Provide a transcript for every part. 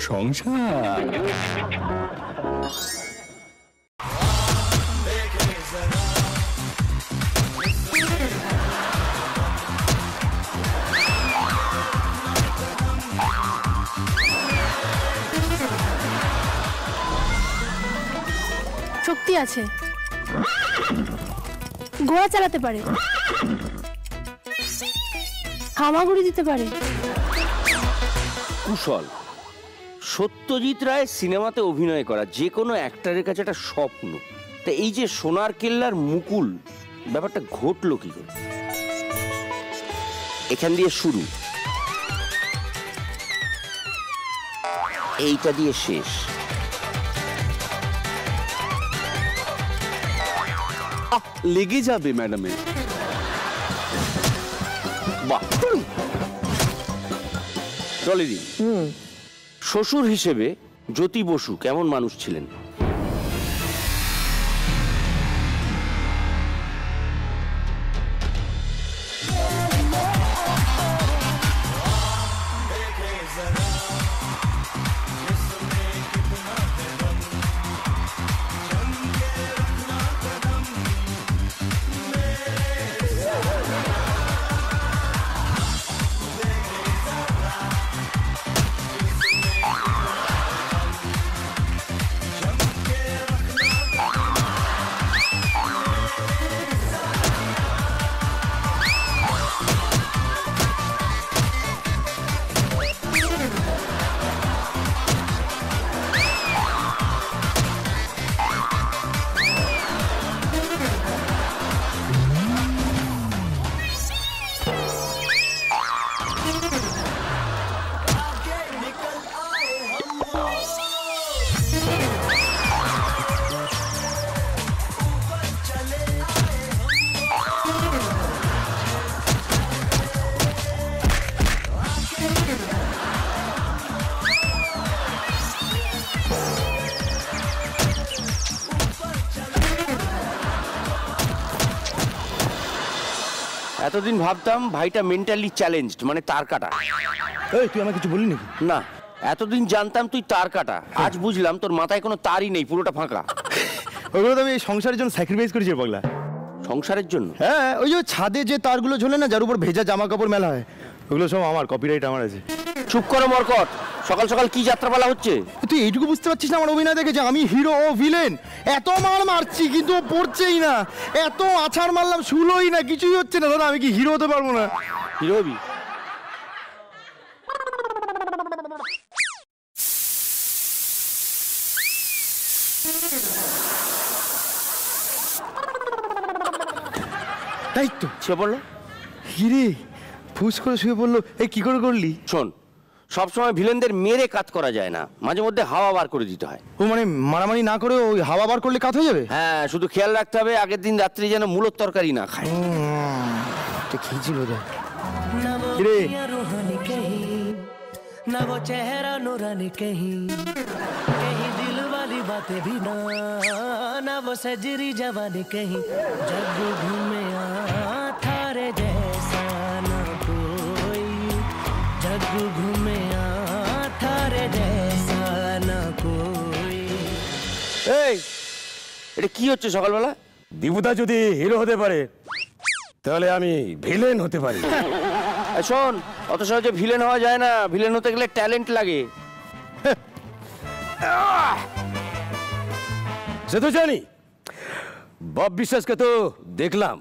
সংসার। শক্তি আছে, ঘোড়া চালাতে পারে, হামাগুড়ি দিতে পারে। কুশল। সত্যজিৎ রায় সিনেমাতে অভিনয় করা যে কোনো অ্যাক্টরের কাছে একটা স্বপ্ন। তা এই যে সোনার কেল্লার মুকুল ব্যাপারটা ঘটলো কি করে? এখান দিয়ে শুরু, এইটা দিয়ে শেষ। লেগে যাবে ম্যাডামের। বাহ, ডলিদি, শ্বশুর হিসেবে জ্যোতি বসু কেমন মানুষ ছিলেন? এতদিন ভাবতাম ভাইটা মেন্টালি চ্যালেঞ্জড, মানে তার কাটা। এই তুই আমাকে কিছু বললি নাকি? না, এতদিন জানতাম তুই তার কাটা, আজ বুঝলাম তোর মাথায় কোনো তারই নেই, পুরোটা ফাঁকা। ওগুলো তো আমি এই সংসারের জন্য স্যাক্রিফাইস করেছি পাগলা। সংসারের জন্য? হ্যাঁ, ওই যে ছাদে যে তারগুলো ঝোলে না, যার উপর ভেজা জামা কাপড় মেলা হয়, ওগুলো সব আমার, কপিরাইট আমার আছে। চুপ করো মরকট, সকাল সকাল কি যাত্রাপালা হচ্ছে? তুই এইটুকু বুঝতে পারছিস না আমার অভিনয় দেখে যে আমি হিরো ও ভিলেন? এত মার মারছি কিন্তু ও পড়ছেই না, এত আছাড় মারলাম শুলোই না, কিছুই হচ্ছে না। দাদা আমি কি হিরো হতে পারবো না? হিরো হবি? তাই তো সে বললো হিরে ফুস করে শুয়ে পড়লো। এই কি করে করলি? শোন, সবসময় ভিলেনদের মেরে কাজ করা যায় না, মাঝে মধ্যে হাওয়া বার করে দিতে হয়। ও মানে মারামারি না করে ওই হাওয়া বার করলে কাত হয়ে যাবে? হ্যাঁ, শুধু খেয়াল রাখতে হবে আগের দিন রাত্রি যেন মূলোর তরকারি না খায়। খেয়েছিল রে ना वो चेहरा नूरानी कहीं कहीं दिल वाली बातें भी ना वो सजरी जवानी कहीं जग घूमे थारे जैसा ना कोई जग घूमे थारे जैसा ना कोई। এই এটা কি হচ্ছে সকালবেলা? দীপুদা যদি হিরো হতে পারে তাহলে আমি ভিলেন হতে পারি। শোন, অত সহজে ভিলেন হওয়া যায় না, ভিলেন হতে গেলে ট্যালেন্ট লাগে। সে তো জানি, বব বিশ্বাসকে তো দেখলাম।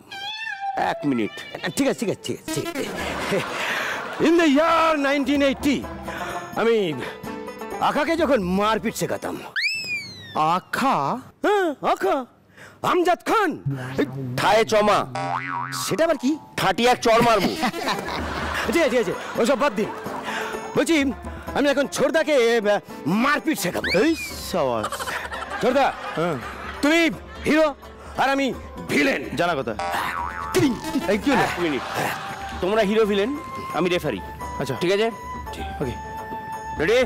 এক মিনিট, ঠিক আছে ঠিক আছে ঠিক আছে। ইন দ্য ইয়ার 1980 আমি আখাকে যখন মারপিট শেখাতাম। আখা? হ্যাঁ, আখা আমজাদ খান ঠায়ে চমা। সেটা আবার কি? ঠাটি এক চড় মারবো। ঠিক আছে ঠিক আছে, ওসব বাদ দিন। বলছি আমি এখন ছোটদাকে মারপিট শেখাবো। এই সাবাস। ছোটদা, তুমি হিরো আর আমি ভিলেন। জানা কথা। এই কি হলো? এক মিনিট, তোমরা হিরো ভিলেন, আমি রেফারি। আচ্ছা ঠিক আছে, okay ready?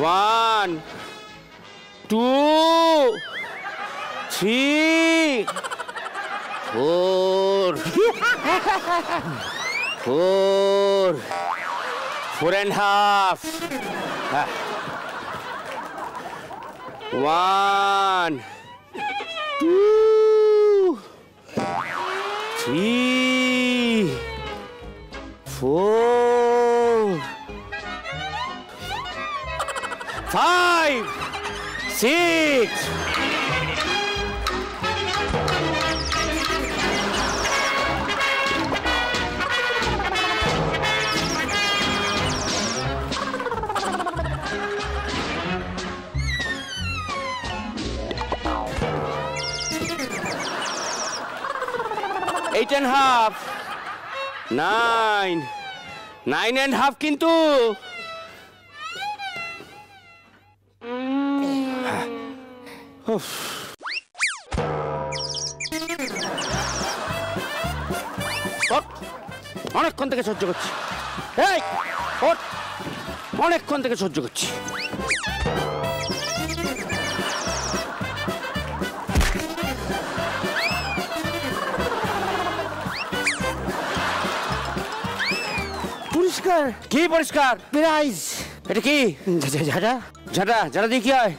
1 2 3 4 4 and half. 1 2 3 4 5 6 8 and half 9 and half কিন্তু অনেকক্ষণ থেকে সহ্য করছি এই ওঠ অনেকক্ষণ থেকে সহ্য করছি পরিষ্কার কি পরিষ্কার প্রাইজ এটা কি ঝাঁটা। ঝাঁটা ঝাঁটা দিয়ে কি হয়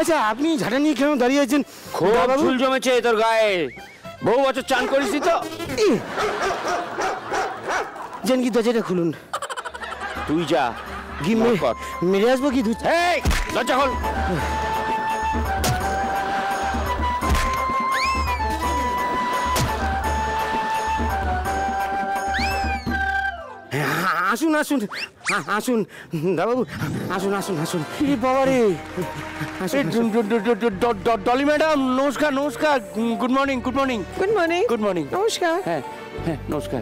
আচ্ছা আপনি ঝাঁটা নিয়ে কেন দাঁড়িয়ে আছেন খুব বাবু? ঝুল জমেছে তোর গায়ে বহু বছর চান করিসনি তো যেন কি দরজাটা খুলুন তুই যা কি কর। মেরে আসবো কি দুধ এই দরজা খোল আসুন আসুন আসুন দাদাবাবু আসুন আসুন আসুন বাবা রে ডলি ম্যাডাম নমস্কার নমস্কার good morning good morning good morning good morning নমস্কার হ্যাঁ হ্যাঁ নমস্কার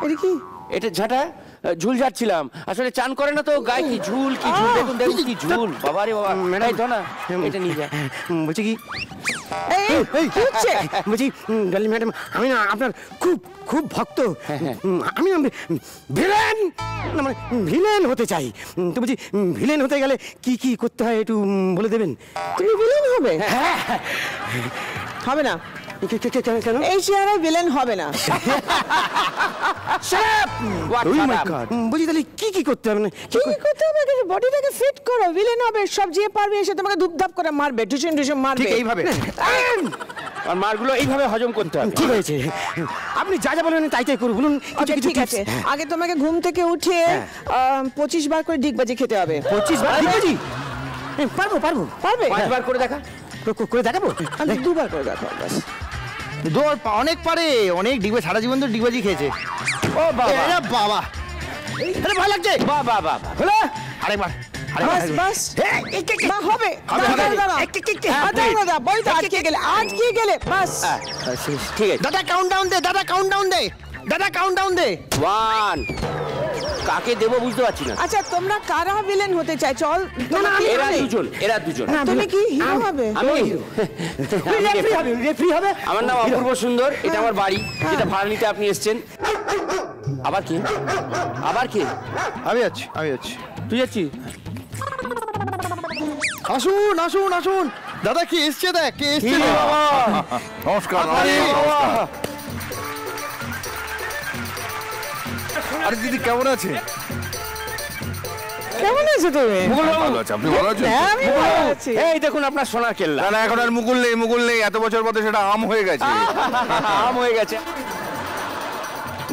এটা কি এটা ঝাঁটা ঝুল ঝাড়ছিলাম আসলে চান করে না তো গায়ে কি ঝুল কি ঝুল দেখুন দেখুন কি ঝুল বাবা রে বাবা ম্যাডাম তো না এটা নিয়ে যা বলছি কি এই কি হচ্ছে বলছি ডলি ম্যাডাম আমি না আপনার খুব খুব ভক্ত আমি না ভিলেন না মানে ভিলেন হতে চাই তো বলছি ভিলেন হতে গেলে কি কি করতে হয় একটু বলে দেবেন তুমি ভিলেন হবে হ্যাঁ হবে না কেন এই চেহারায় ভিলেন হবে না বলছি তাহলে কি কি করতে হবে না কি করতে হবে বডিটাকে ফিট করো ভিলেন হবে সব যে পারবে এসে তোমাকে ধুপধাপ করে মারবে টুসন টুসন মারবে ঠিক এইভাবে আর মারগুলো এইভাবে হজম করতে হবে ঠিক হয়েছে আপনি যা যা বলবেন তাই তাই করুন বলুন আচ্ছা ঠিক আছে আগে তোমাকে ঘুম থেকে উঠে 25 বার করে ডিগবাজি খেতে হবে 25 বার ডিগবাজি পারবো পারবো পারবে 5 বার করে দেখা করে দেখাবো আমি 2 বার করে দেখো বাস দৌড় অনেক পারে অনেক ডিগবাজি সারা জীবন তো ডিগবাজি খেয়েছে ও বাবা এরা বাবা আরে ভালো লাগছে বাহ বাহ বাহ হলো আরেকবার বাস বাস না হবে দাঁড়া বই তো আটকে গেলে বাস ঠিক আছে দাদা কাউন্টডাউন দে দাদা কাউন্টডাউন দে দাদা কাউন্টডাউন দে 1 কাকে দেবো বুঝতে পারছি না আচ্ছা তোমরা কারা ভিলেন হতে চাই চল এরা দুজন তুমি কি হিরো হবে আমি রেফারি হবে আমার নাম অপূর্ব সুন্দর এটা আমার বাড়ি যেটা ভাড়া নিতে আপনি এসেছেন আবার কি আমি যাচ্ছি তুই যাচ্ছিস আসুন আসুন আসুন দাদা কি এসছে দেখ কে এসছে রে বাবা নমস্কার আরে বাবা আরে দিদি কেমন আছে কেমন আছো তুমি ভালো আছে আপনি ভালো আছেন হ্যাঁ আমি ভালো আছি এই দেখুন আপনার সোনার কেল্লা না না এখন আর মুকুল নেই এত বছর পরে সেটা আম হয়ে গেছে আম হয়ে গেছে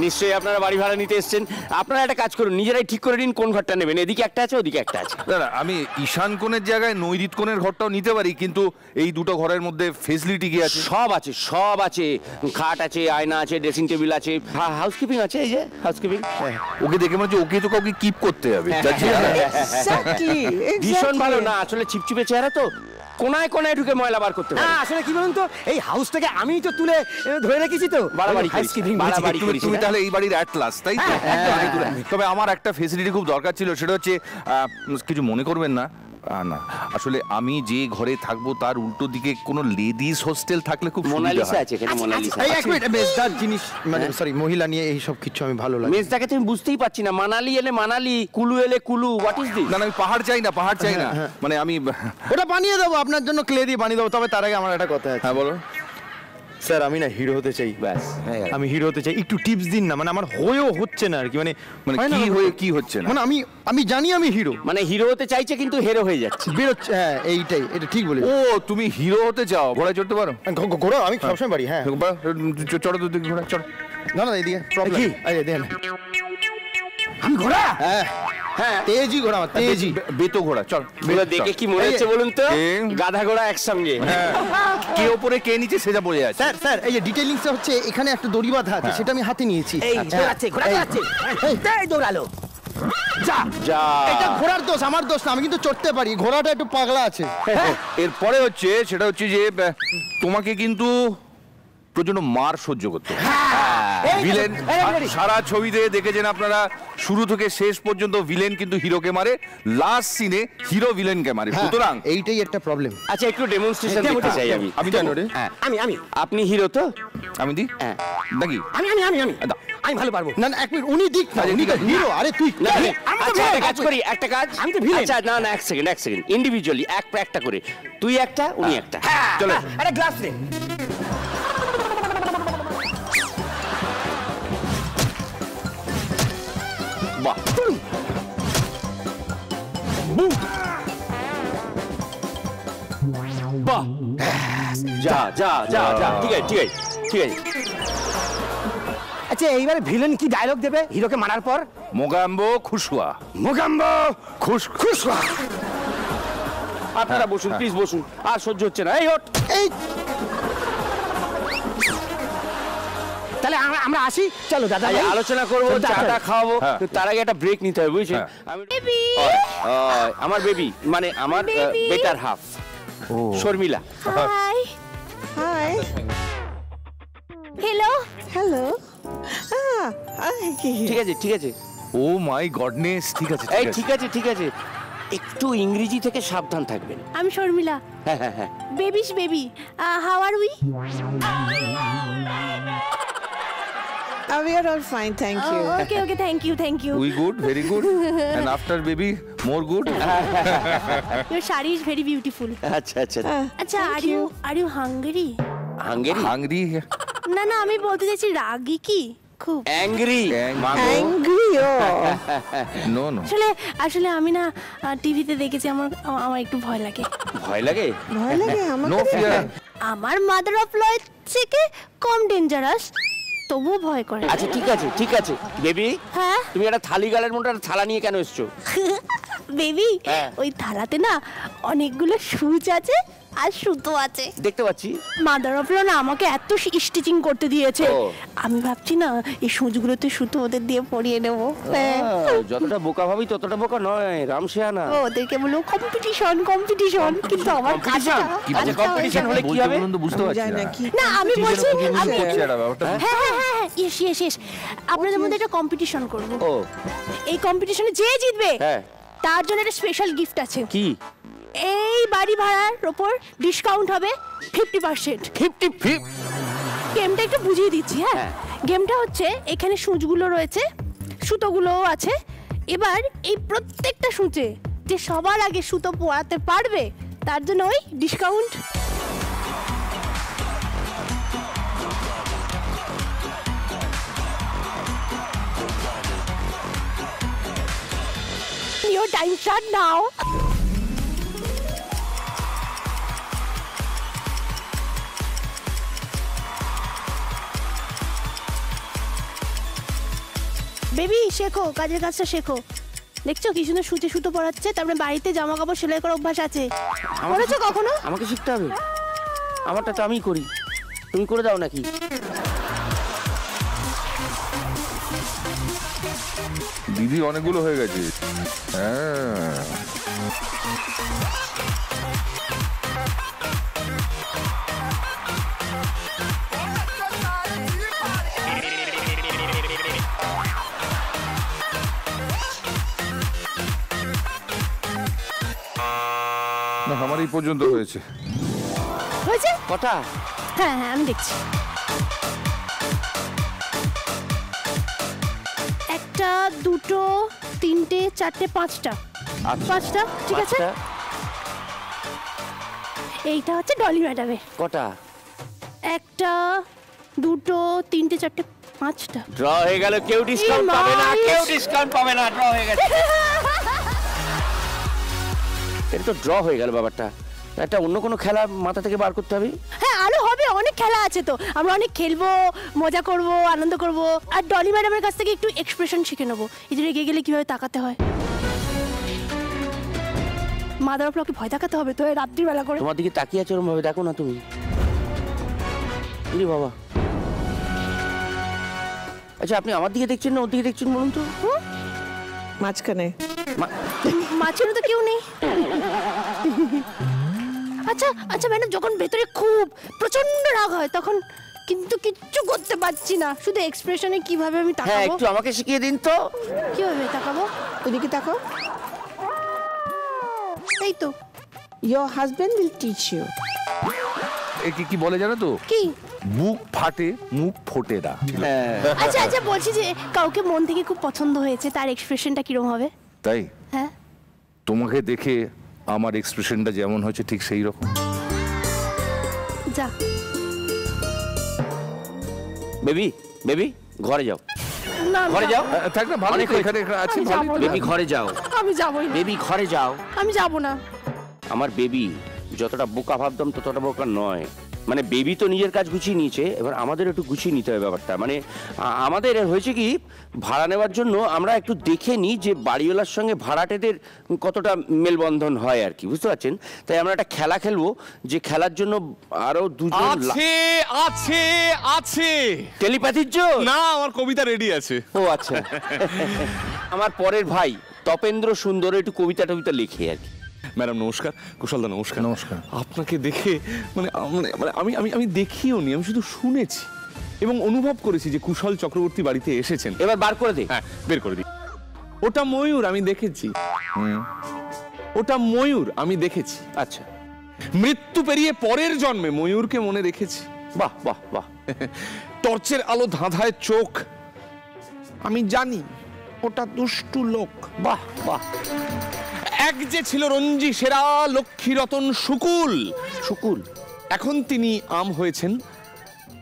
নিশ্চয়ই আপনারা বাড়ি ভাড়া নিতে এসেছেন আপনারা একটা কাজ করুন নিজেরাই ঠিক করে নিন কোন ঘরটা নেবেন এদিকে একটা আছে ওদিকে একটা আছে দাদা আমি ঈশান কোণের জায়গায় নৈরিত কোণের ঘরটাও নিতে পারি কিন্তু এই দুটো ঘরের মধ্যে ফেসিলিটি কি আছে সব আছে খাট আছে আয়না আছে ড্রেসিং টেবিল আছে হাউসকিপিং আছে এই যে হাউসকিপিং ওকে দেখে মনে হচ্ছে ওকে তো কাউকে কিপ করতে হবে এক্স্যাক্টলি ভীষণ ভালো না আসলে চিপচিপে চেহারা তো কোনায় কোনায় ঢুকে ময়লা বার করতে না পারে আসলে কি বলুন তো এই হাউস থেকে আমি তো তুলে ধরে রেখেছি তো বাড়াবাড়ি করিস, Housekeeping বাড়াবাড়ি বলছি। করিস। তুমি তাহলে এই বাড়ির অ্যাট লাস্ট তাই তো? তবে আমার একটা ফেসিলিটি খুব দরকার ছিল সেটা হচ্ছে কিছু মনে করবেন না না আসলে আমি যে ঘরে থাকবো তার উল্টো দিকে কোনো লেডিস হোস্টেল থাকলে খুব সুবিধা মোনালিসা হয়। আছে এখানে, মোনালিসা। এই এক মিনিট, মেজদার জিনিস মানে সরি মহিলা নিয়ে এই সব কিছু আমি ভালো লাগে। মেজদাকে তুমি বুঝতেই পারছি না, মানালি এলে মানালি, কুলু এলে কুলু, হোয়াট ইজ দিস? না না, আমি পাহাড় চাই না, পাহাড় চাই না, মানে আমি ওটা বানিয়ে দেবো আপনার জন্য, ক্লে দিয়ে বানিয়ে দেবো। তবে তার আগে আমার একটা কথা আছে। হ্যাঁ বলো। স্যার আমি না হিরো হতে চাই, ব্যাস, আমি হিরো হতে চাই, একটু টিপস দিন না। মানে আমার হয়েও হচ্ছে না আর কি, মানে মানে হয় না, কি হয়ে কি হচ্ছে না? মানে আমি জানি আমি হিরো মানে হিরো হতে চাইছে কিন্তু হেরো হয়ে যাচ্ছে। বেরোচ্ছে। হ্যাঁ এইটাই, এটা ঠিক বলেছি। ও তুমি হিরো হতে চাও, ঘোড়ায় চড়তে পারো? ঘোড়া আমি সবসময় পারি। হ্যাঁ চড়ো তো দেখি ঘোড়া, চড়ো। না না এইদিকে প্রবলেম কি? এই দেখেন আমি ঘোড়া? হ্যাঁ হ্যাঁ, তেজি ঘোড়া আমার, তেজি। বেতো ঘোড়া, চল। এগুলো দেখে কি মনে হচ্ছে বলুন তো? এ? গাধা ঘোড়া একসঙ্গে। কে ওপরে কে নিচে সেটা বোঝা যাচ্ছে। স্যার স্যার এই যে ডিটেইলিংসটা হচ্ছে এখানে একটা দড়ি বাঁধা আছে, সেটা আমি হাতে নিয়েছি। এই দৌড়াচ্ছে, ঘোড়া দৌড়াচ্ছে, এই দৌড়ালো। যা যা। এটা ঘোড়ার দোষ, আমার দোষ না, আমি কিন্তু চড়তে পারি। ঘোড়াটা একটু পাগলা আছে। এরপরে হচ্ছে সেটা হচ্ছে যে তোমাকে কিন্তু প্রচন্ড মার সহ্য করতে হবে। ভিলেন সারা ছবিতে দেখেছেন আপনারা, শুরু থেকে শেষ পর্যন্ত ভিলেন কিন্তু হিরোকে মারে, লাস্ট সিনে হিরো ভিলেনকে মারে। সুতরাং এইটাই একটা প্রবলেম। আচ্ছা, একটু ডেমনস্ট্রেশন দেখতে চাই আমি। আমি জানো রে, হ্যাঁ, আমি আপনি হিরো তো? আমি দি হ্যাঁ। নাকি আমি ভালো পারবো। না না এক মিনিট, উনি দিক না, উনি তো হিরো। আরে তুই না, আমি তো আচ্ছা, villain, একটা কাজ করি, একটা কাজ। আমি তো villain। আচ্ছা, না না, এক সেকেন্ড ইন্ডিভিজুয়ালি একটা করে, তুই একটা, উনি একটা। চলো। আরে গ্লাস দে। বাহ, বাহ, যা যা যা যা, ঠিক আছে ঠিক আছে ঠিক আছে। আচ্ছা এইবারে ভিলেন কি ডায়লগ দেবে হিরোকে মারার পর? মোগাম্বো খুশুয়া। মোগাম্বো খুশওয়া। আপনারা বসুন, প্লিজ বসুন, আর সহ্য হচ্ছে না। এই ওঠ। এই তাহলে আমরা আসি, চলো দাদা ভাই। আলোচনা করবো, চল, চাটা চল। খাওয়াবো, হ্যাঁ। তার আগে একটা ব্রেক নিতে হবে, বুঝছেন? আমি আমার বেবি, মানে আমার Baby। Better half Sharmila. Hi, hi hello. Hello ঠিক আছে ঠিক আছে, ও মাই গডনেস, ঠিক আছে এই ঠিক আছে ঠিক আছে, একটু ইংরেজি থেকে সাবধান থাকবেন। আমি শর্মিলা। হ্যাঁ হ্যাঁ হ্যাঁ। Babies baby, how are we? We are all fine, thank you. Okay okay, thank you. We good, very good, and after baby more good. Your sari is very beautiful. আচ্ছা আচ্ছা। আচ্ছা, are you Hungary? Hungary? Hungry? না না, আমি বলতে চাইছি রাগী কি খুব? Angry? Angry, oh. No no, আসলে আমি না টিভিতে দেখেছি, আমার একটু ভয় লাগে। ভয় লাগে? ভয় লাগে নো আমাকে? ফিয়ার। আমার মাদার অফ ল থেকে কম ডেঞ্জারাস, তবুও ভয় করে। আচ্ছা ঠিক আছে বেবি, হ্যাঁ তুমি একটা থালি গালের মতো একটা থালা নিয়ে কেন এসছো? বেবি, হ্যাঁ। ওই থালাতে না অনেকগুলো সুচ আছে আর সুতো আছে। দেখতে পাচ্ছি। মাদার অফ ল না আমাকে এত স্টিচিং করতে দিয়েছে, ও। আমি ভাবছি না এই সুচগুলোতে সুতো ওদের দিয়ে পরিয়ে নেবো। হ্যাঁ। যতটা বোকা ভাবি ততটা বোকা নয়, রামশেয়ানা। ওদেরকে বলবো কম্পিটিশন, কিন্তু আমার কাজটা কি বলছে? কম্পিটিশন হলে কি হবে? বলতে বুঝতে পারছি জানি না। না কি না, আমি বলছি আমি হচ্ছে এটা ব্যাপারটা। হ্যাঁ ইয়েস আপনাদের মধ্যে একটা কম্পিটিশন করব। ও এই কম্পিটিশনে যে জিতবে হ্যাঁ। তার জন্য একটা স্পেশাল গিফট আছে। কি? এই বাড়ি ভাড়ার উপর ডিসকাউন্ট হবে 50%। 50? গেমটা একটু বুঝিয়ে দিচ্ছি। হ্যাঁ, হ্যাঁ। গেমটা হচ্ছে এখানে সূচগুলো রয়েছে, সুতোগুলোও আছে। এবার এই প্রত্যেকটা সূচে যে সবার আগে সুতো পরাতে পারবে তার জন্য ওই discount. Your time start now. Baby শেখো, কাজের কাজটা শেখো। দেখছো কি সুন্দর সুচে সুতো পরাচ্ছে, তারপরে বাড়িতে জামা কাপড় সেলাই করার অভ্যাস আছে। করেছো কখনো? আমাকে শিখতে হবে, আমারটা তো আমি করি, তুমি করে দাও নাকি? দিদি অনেকগুলো হয়ে গেছে। হ্যাঁ এই পর্যন্ত হয়েছে। হয়েছে? কটা? হ্যাঁ হ্যাঁ আমি দেখছি। একটা, দুটো, তিনটে, চারটে, পাঁচটা। পাঁচটা ঠিক আছে। এইটা হচ্ছে ডলি ম্যাডামের। কটা? একটা, দুটো, তিনটে, চারটে, পাঁচটা। ড্র হয়ে গেল, কেউ ডিসকাউন্ট পাবে না, কেউ ডিসকাউন্ট পাবে না, ড্র হয়ে গেছে। এটা তো ড্র হয়ে গেল ব্যাপারটা। একটা অন্য কোনো খেলা মাথা থেকে বার করতে হবে। হ্যাঁ আরো হবে, অনেক খেলা আছে তো, আমরা অনেক খেলবো, মজা করব, আনন্দ করব। আর ডলি ম্যাডামের কাছ থেকে একটু এক্সপ্রেশন শিখে নেবো, এই যে রেগে গেলে কিভাবে তাকাতে হয়। মাদার অফ লকে ভয় দেখাতে হবে তো রাত্রিবেলা করে। তোমার দিকে তাকিয়ে আছে ওরকম ভাবে, দেখো না তুমি। ইরে বাবা। আচ্ছা আপনি আমার দিকে দেখছেন না ওর দিকে দেখছেন বলুন তো? মাঝখানে মাঝখানে তো কেউ নেই। আচ্ছা আচ্ছা ম্যাডাম, যখন ভেতরে খুব প্রচন্ড রাগ হয় তখন কিন্তু কিচ্ছু করতে পারছি না, শুধু এক্সপ্রেশনে কিভাবে আমি হ্যাঁ তাকাবো? একটু আমাকে শিখিয়ে দিন তো। কিভাবে তাকাবো? ওদিকে তাকাও। এই তো। Your husband will teach you. কি বলে জানো তো? কি? বুক ফাটে মুখ ফোটে না। আচ্ছা আচ্ছা বলছি যে কাউকে মন থেকে খুব পছন্দ হয়েছে, তার এক্সপ্রেশনটা কিরকম হবে? তাই হ্যাঁ তোমাকে দেখে আমার এক্সপ্রেশনটা যেমন হয়েছে ঠিক সেই রকম। যা বেবি, বেবি ঘরে যাও, না ঘরে যাও। থাক না, ভালো তো এখানে আছে। আমি যাবো না। বেবি ঘরে যাও, আমি যাবোই না। বেবি ঘরে যাও। আমি যাব না। আমার বেবি যতটা বোকা ভাবতাম ততটা বোকা নয়। মানে বেবি তো নিজের কাজ গুছিয়ে নিয়েছে, এবার আমাদের একটু গুছিয়ে নিতে হবে ব্যাপারটা। মানে আমাদের হয়েছে কি, ভাড়া নেওয়ার জন্য আমরা একটু দেখে নিই যে বাড়িওয়ালার সঙ্গে ভাড়াটেদের কতটা মেলবন্ধন হয় আর কি, বুঝতে পারছেন? তাই আমরা একটা খেলা খেলবো, যে খেলার জন্য আরো দুজন আছে আছে আছে। টেলিপ্যাথির জন্য না, আমার কবিতা রেডি আছে। ও আচ্ছা। আমার পরের ভাই তপেন্দ্র সুন্দর একটু কবিতা টবিতা লিখে আর কি। ম্যাডাম নমস্কার, কুশলদা নমস্কার। নমস্কার। আপনাকে দেখে মানে আমি আমি আমি দেখিও নি, আমি শুধু শুনেছি এবং অনুভব করেছি যে কুশল চক্রবর্তী বাড়িতে এসেছেন। এবার বার করে দে। হ্যাঁ বের করে দিই। ওটা ময়ূর আমি দেখেছি, ওটা ময়ূর আমি দেখেছি। আচ্ছা, মৃত্যু পেরিয়ে পরের জন্মে ময়ূরকে মনে রেখেছি। বাহ বাহ বাহ। টর্চের আলো ধাঁধায় চোখ, আমি জানি ওটা দুষ্টু লোক। বাহ বাহ। এক যে ছিল রঞ্জি সেরা লক্ষ্মীরতন শুকুল, শুকুল এখন তিনি আম হয়েছেন,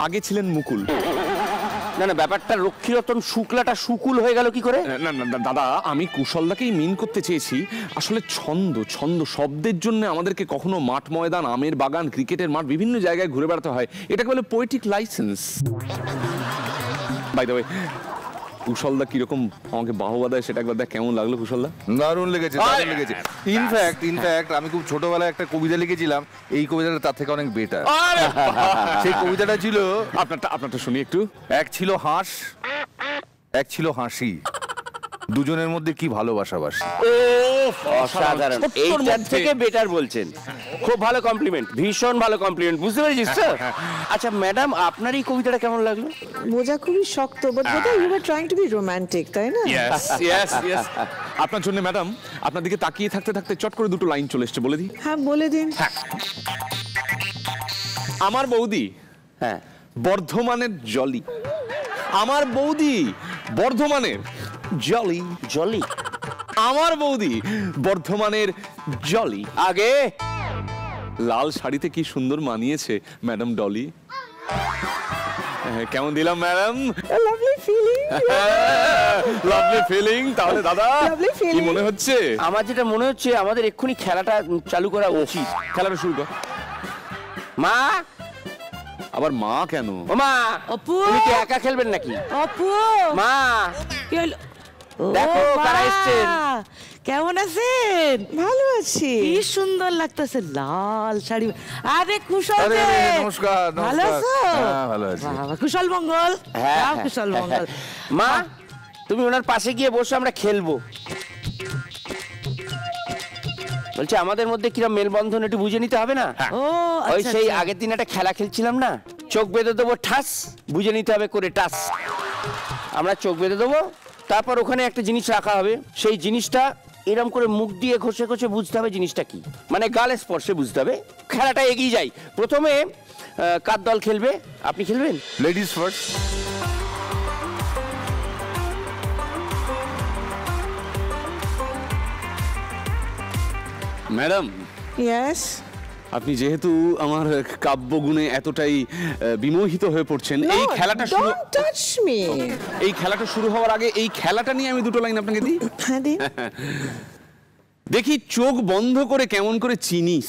আগে ছিলেন মুকুল। না না, ব্যাপারটা লক্ষ্মীরতন শুক্লাটা শুকুল হয়ে গেল কি করে? না না দাদা, আমি কুশলদাকেই মিন করতে চেয়েছি। আসলে ছন্দ ছন্দ শব্দের জন্য আমাদেরকে কখনো মাঠ ময়দান, আমের বাগান, ক্রিকেটের মাঠ, বিভিন্ন জায়গায় ঘুরে বেড়াতে হয়। এটাকে বলে poetic licence. By the way, কুশলদা কিরকম আমাকে বাহবা দেয় সেটা একবার দেখ। কেমন লাগলো কুশলদা? দারুণ লেগেছে, দারুণ লেগেছে। ইনফ্যাক্ট আমি খুব ছোটবেলায় একটা কবিতা লিখেছিলাম, এই কবিতাটা তার থেকে অনেক বেটার। সেই কবিতাটা ছিল, আপনারটা শুনি একটু। এক ছিল হাঁস, এক ছিল হাসি, দুজনের মধ্যে কি ভালোবাসাবাসি। অসাধারণ। এইটার থেকে বেটার বলছেন। খুব ভালো কমপ্লিমেন্ট, ভীষণ ভালো কমপ্লিমেন্ট, বুঝতে পেরেছিস তো? আচ্ছা ম্যাডাম, আপনার এই কবিতাটা কেমন লাগলো? বোঝা খুবই শক্ত, বাট বোধহয় you are trying to be romantic, তাই না? ইয়েস আপনার জন্য ম্যাডাম, আপনার দিকে তাকিয়ে থাকতে থাকতে চট করে দুটো লাইন চলে এসেছে, বলে দিই। হ্যাঁ বলে দিন। আমার বৌদি হ্যাঁ বর্ধমানের জলি, আমার বৌদি বর্ধমানের জলি জলি, আমার বৌদি বর্ধমানের জলি। আগে লাল শাড়িতে কি সুন্দর মানিয়েছে ম্যাডাম ডলি। কেমন দিলাম madam? Lovely feeling, lovely feeling. তাহলে দাদা Lovely feeling. কি মনে হচ্ছে? আমার যেটা মনে হচ্ছে, আমাদের এক্ষুনি খেলাটা চালু করা উচিত। খেলাটা শুরু কর। মা, আবার মা কেন? ও মা, অপু, তুমি কি একা খেলবেন নাকি? অপু, মা কি হলো? দেখো ও কারা মা, এসছেন। কেমন আছেন? ভালো আছি। কি সুন্দর লাগতেছে লাল শাড়ি। আরে কুশল আরে, যে। নমস্কার, ভালো নমস্কার। আছো? হ্যাঁ, ভালো আছি। বাবা, কুশল মঙ্গল। হ্যাঁ, যাও, কুশল মঙ্গল। মা তুমি ওনার পাশে গিয়ে বসে, আমরা খেলবো। বলছি আমাদের মধ্যে কিরম মেলবন্ধন একটু বুঝে নিতে হবে না? ও ওই আচ্ছা, সেই আচ্ছা। আগের দিন একটা খেলা খেলছিলাম না, চোখ বেঁধে দেবো ঠাস, বুঝে নিতে হবে করে টাস। আমরা চোখ বেঁধে দেবো, তারপর ওখানে একটা জিনিস রাখা হবে, সেই জিনিসটা এরম করে মুখ দিয়ে ঘষে ঘষে বুঝতে হবে জিনিসটা কি, মানে গালে স্পর্শে বুঝতে হবে। খেলাটা এগিয়ে যায়। প্রথমে কার দল খেলবে? আপনি খেলবেন? Ladies first. ম্যাডাম, ইয়েস, আপনি যেহেতু আমার কাব্যগুণে এতটাই বিমোহিত হয়ে পড়ছেন, এই খেলাটা শুরু ডোন্ট টাচ মি। এই খেলাটা শুরু হওয়ার আগে এই খেলাটা নিয়ে আমি দুটো লাইন আপনাকে দিই। হ্যাঁ দিন। দেখি চোখ বন্ধ করে কেমন করে চিনিস,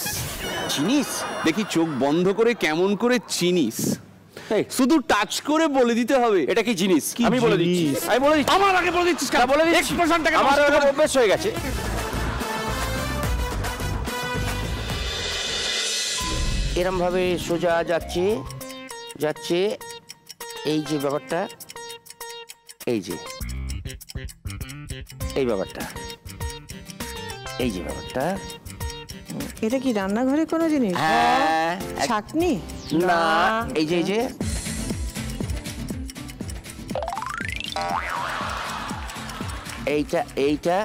চিনিস? দেখি চোখ বন্ধ করে কেমন করে চিনিস, এই, শুধু টাচ করে বলে দিতে হবে। এটা কি জিনিস? কি আমি বলে দিচ্ছি, জিনিস? আমি বলে দিচ্ছি। আমার আগে বলে দিচ্ছিস কেন? বলে দিচ্ছি। এক্সপ্রেশনটাকে আমার নষ্ট করে- অভ্যেস হয়ে গেছে। এরম ভাবে সোজা যাচ্ছে যাচ্ছে, এই যে ব্যাপারটা, এই যে এই ব্যাপারটা, এই যে ব্যাপারটা। এটা কি রান্নাঘরে কোনো জিনিস? হ্যাঁ, ছাকনি? না, এই যে এই যে এইটা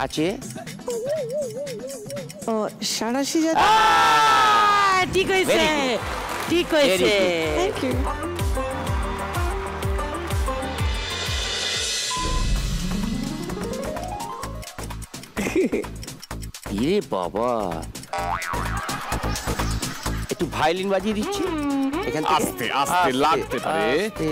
আছে। ও সাঁড়াশি জাত। ঠিক হয়েছে, Very good. ঠিক হয়েছে। Thank you. ইরে বাবা, একটু ভায়োলিন বাজিয়ে দিচ্ছি এখান থেকে। আস্তে আস্তে লাগতে পারে। আস্তে।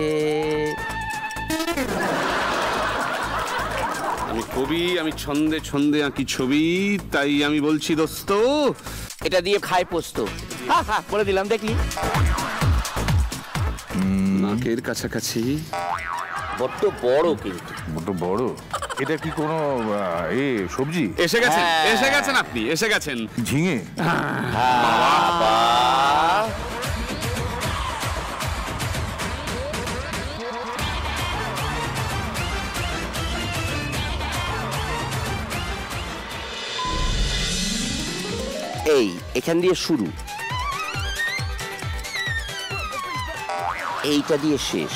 আমি কবি, আমি ছন্দে ছন্দে আঁকি ছবি, তাই আমি বলছি দোস্ত, এটা দিয়ে খায় পোস্ত। বলে দিলাম, দেখলি? নাকের কাছাকাছি। বড্ড বড় কিন্তু। বড্ড বড়। এটা কি কোনো সবজি? এসে গেছেন, হ্যাঁ। এসে গেছেন, আপনি এসে গেছেন। ঝিঙে? এই এখান দিয়ে শুরু, এইটা দিয়ে শেষ।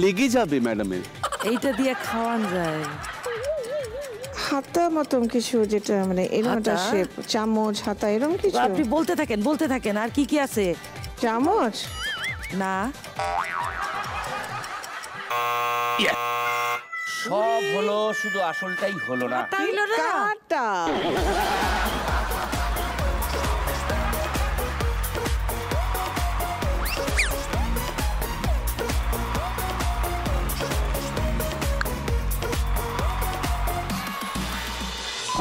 লেগে যাবে ম্যাডামের। এইটা দিয়ে খাওয়ান যায়। হাতা মতন কিছু, যেটা মানে এরকম একটা হাতা? শেপ, চামচ, হাতা, এরকম কিছু। আপনি বলতে থাকেন, বলতে থাকেন। আর কি কি আছে? চামচ? না, সব হলো, শুধু আসলটাই হলো না। তাইলো না। কাঁটা?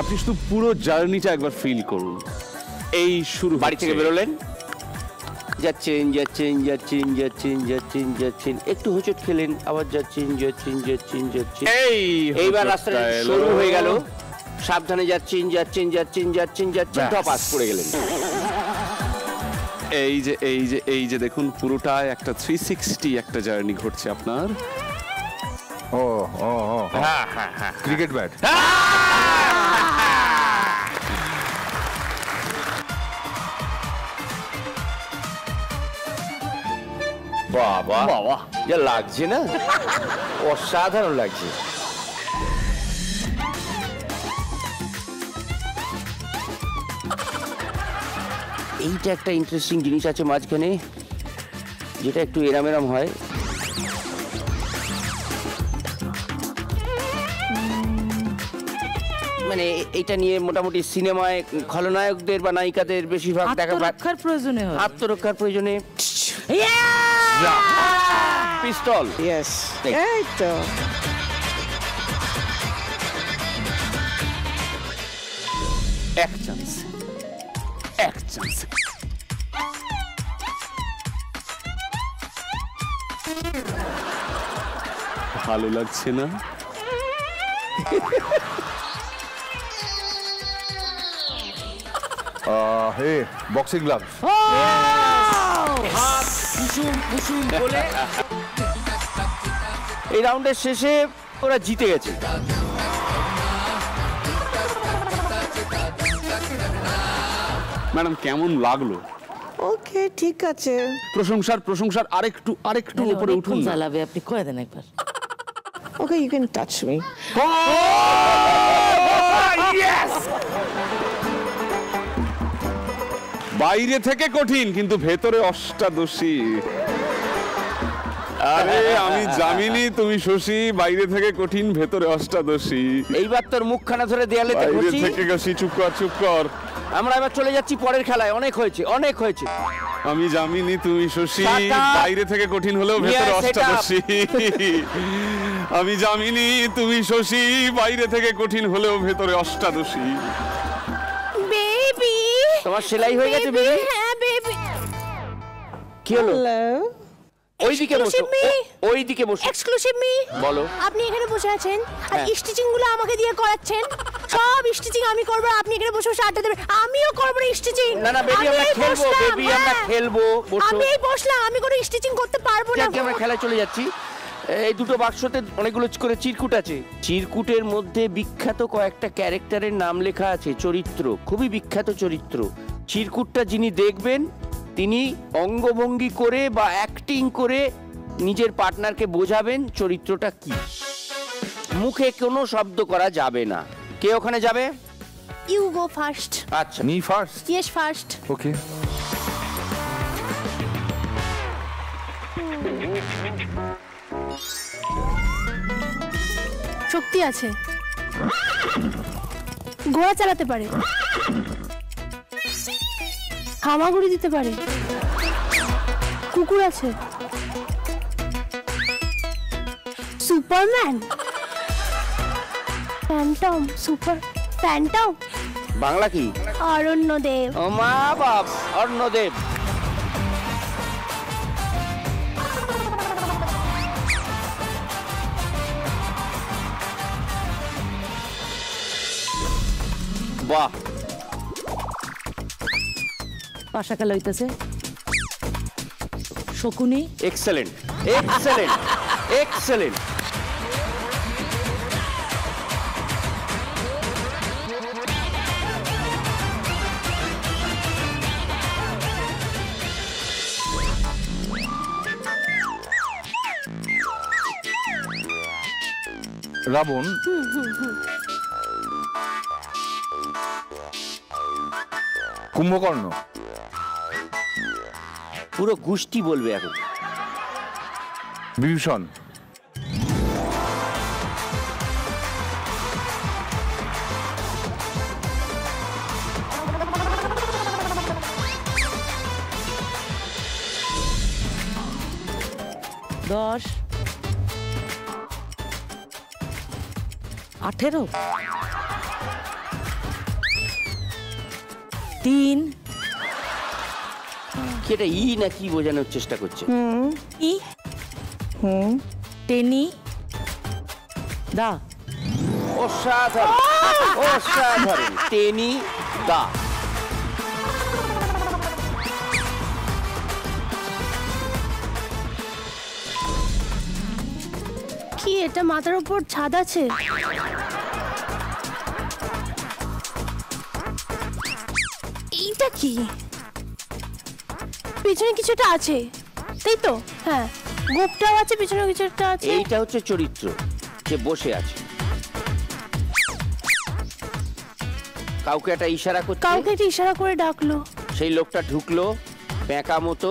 আপনি শুধু পুরো জার্নিটা একবার ফিল করুন। এই শুরু বাড়ি থেকে হচ্ছে। বেরোলেন, যাচ্ছেন যাচ্ছেন যাচ্ছেন যাচ্ছেন যাচ্ছেন যাচ্ছেন, একটু হোঁচট খেলেন, আবার যাচ্ছেন যাচ্ছেন যাচ্ছেন যাচ্ছেন। এইবার রাস্তাটা শুরু হয়ে গেল, সাবধানে যাচ্ছেন যাচ্ছেন যাচ্ছেন যাচ্ছেন যাচ্ছেন, টপাস করে গেলেন। এই যে এই যে এই যে দেখুন, পুরোটাই একটা 360 একটা জার্নি ঘটছে আপনার। ও ও ও ক্রিকেট ব্যাট। বাবা বাবা, যা লাগছে না, অসাধারণ লাগছে। এইটা একটা ইন্টারেস্টিং জিনিস আছে মাঝখানে, যেটা একটু এরাম এরাম হয়। মানে এইটা নিয়ে মোটামুটি সিনেমায় খলনায়কদের বা নায়িকাদের বেশিরভাগ দেখা যায়। আত্মরক্ষার প্রয়োজনে হয়। আত্মরক্ষার প্রয়োজনে Yeah! পিস্তল। ইয়েস, এই। এই তো। এক চান্স, এক চান্স। ভালো লাগছে না? হে বক্সিং গ্লাভস। এই রাউন্ডের শেষে ওরা জিতে গেছে। ম্যাডাম কেমন লাগলো? ওকে ঠিক আছে। প্রশংসার আরেকটু উপরে উঠুন না। জ্বালাবে, আপনি কয়ে দেন একবার। ওকে, ইউ ক্যান টাচ মি। বাইরে থেকে কঠিন কিন্তু ভেতরে অষ্টাদশী। আরে আমি জামিনী তুমি শশী, বাইরে থেকে কঠিন ভেতরে অষ্টাদশী। এইবার তোর মুখখানা ধরে দেয়ালে বাইরে থেকে ঘষি, চুপ কর। আমরা এবার চলে যাচ্ছি পরের খেলায়। অনেক হয়েছে। আমি জামিনী তুমি শশী, টাটা। বাইরে থেকে কঠিন হলেও ভেতরে Yes, এটা। অষ্টাদশী। আমি জামিনী তুমি শশী, বাইরে থেকে কঠিন হলেও ভেতরে অষ্টাদশী। বেবি, তোমার সেলাই হয়ে গেছে বেবি? হ্যাঁ বেবি। কি হলো? হ্যালো, ওইদিকে বসো, Exclusive me? ওইদিকে বসো। Exclusive me. বলো। আপনি এখানে বসে আছেন আর হ্যাঁ। স্টিচিং গুলো আমাকে দিয়ে করাচ্ছেন। সব স্টিচিং আমি করব, আপনি এখানে বসে বসে আড্ডা দেবেন। আমিও করব না স্টিচিং। না বেবি, আমরা খেলবো বেবি, আমরা খেলবো। বসো। আমি এই বসলাম, আমি কোনো স্টিচিং করতে পারবো না। ঠিক আছে, আমরা খেলায় চলে যাচ্ছি। এই দুটো বাক্সতে অনেকগুলো করে চিরকুট আছে। চিরকুটের মধ্যে বিখ্যাত কয়েকটা ক্যারেক্টারের নাম লেখা আছে, চরিত্র, খুবই বিখ্যাত চরিত্র। চিরকুটটা যিনি দেখবেন তিনি অঙ্গভঙ্গি করে বা অ্যাক্টিং করে নিজের পার্টনারকে বোঝাবেন চরিত্রটা কি। মুখে কোনো শব্দ করা যাবে না। কে ওখানে যাবে? You go first. আচ্ছা, me first. Yes first. Okay. শক্তি আছে, ঘোড়া চালাতে পারে, হামাগুড়ি দিতে পারে, কুকুর আছে, সুপারম্যান, ফ্যান্টম, বাংলা কি? অরণ্যদেব। ও মা বাপ, অর্ণদেব। বাহ, পাশাকা লইতেছে শকুনি। এক্সেলেন্ট। রাবণ। কুম্ভকর্ণ। পুরো গোষ্ঠী বলবে এখন। বিভীষণ। দশ, 18, 3, কি এটা ই না কি বোঝানোর চেষ্টা করছে? ই, টেনি, দা। অসাধারণ। টেনি দা। কি এটা মাথার উপর ছাদ আছে? এইটা কি? পিছনে কিছু একটা আছে, তাই তো? হ্যাঁ, গোপটাও আছে, পিছনে কিছু একটা আছে। এইটা হচ্ছে চরিত্র, সে বসে আছে, কাউকে একটা ইশারা করছে, কাউকে একটা ইশারা করে ডাকলো। সেই লোকটা ঢুকলো, প্যাঁকা মতো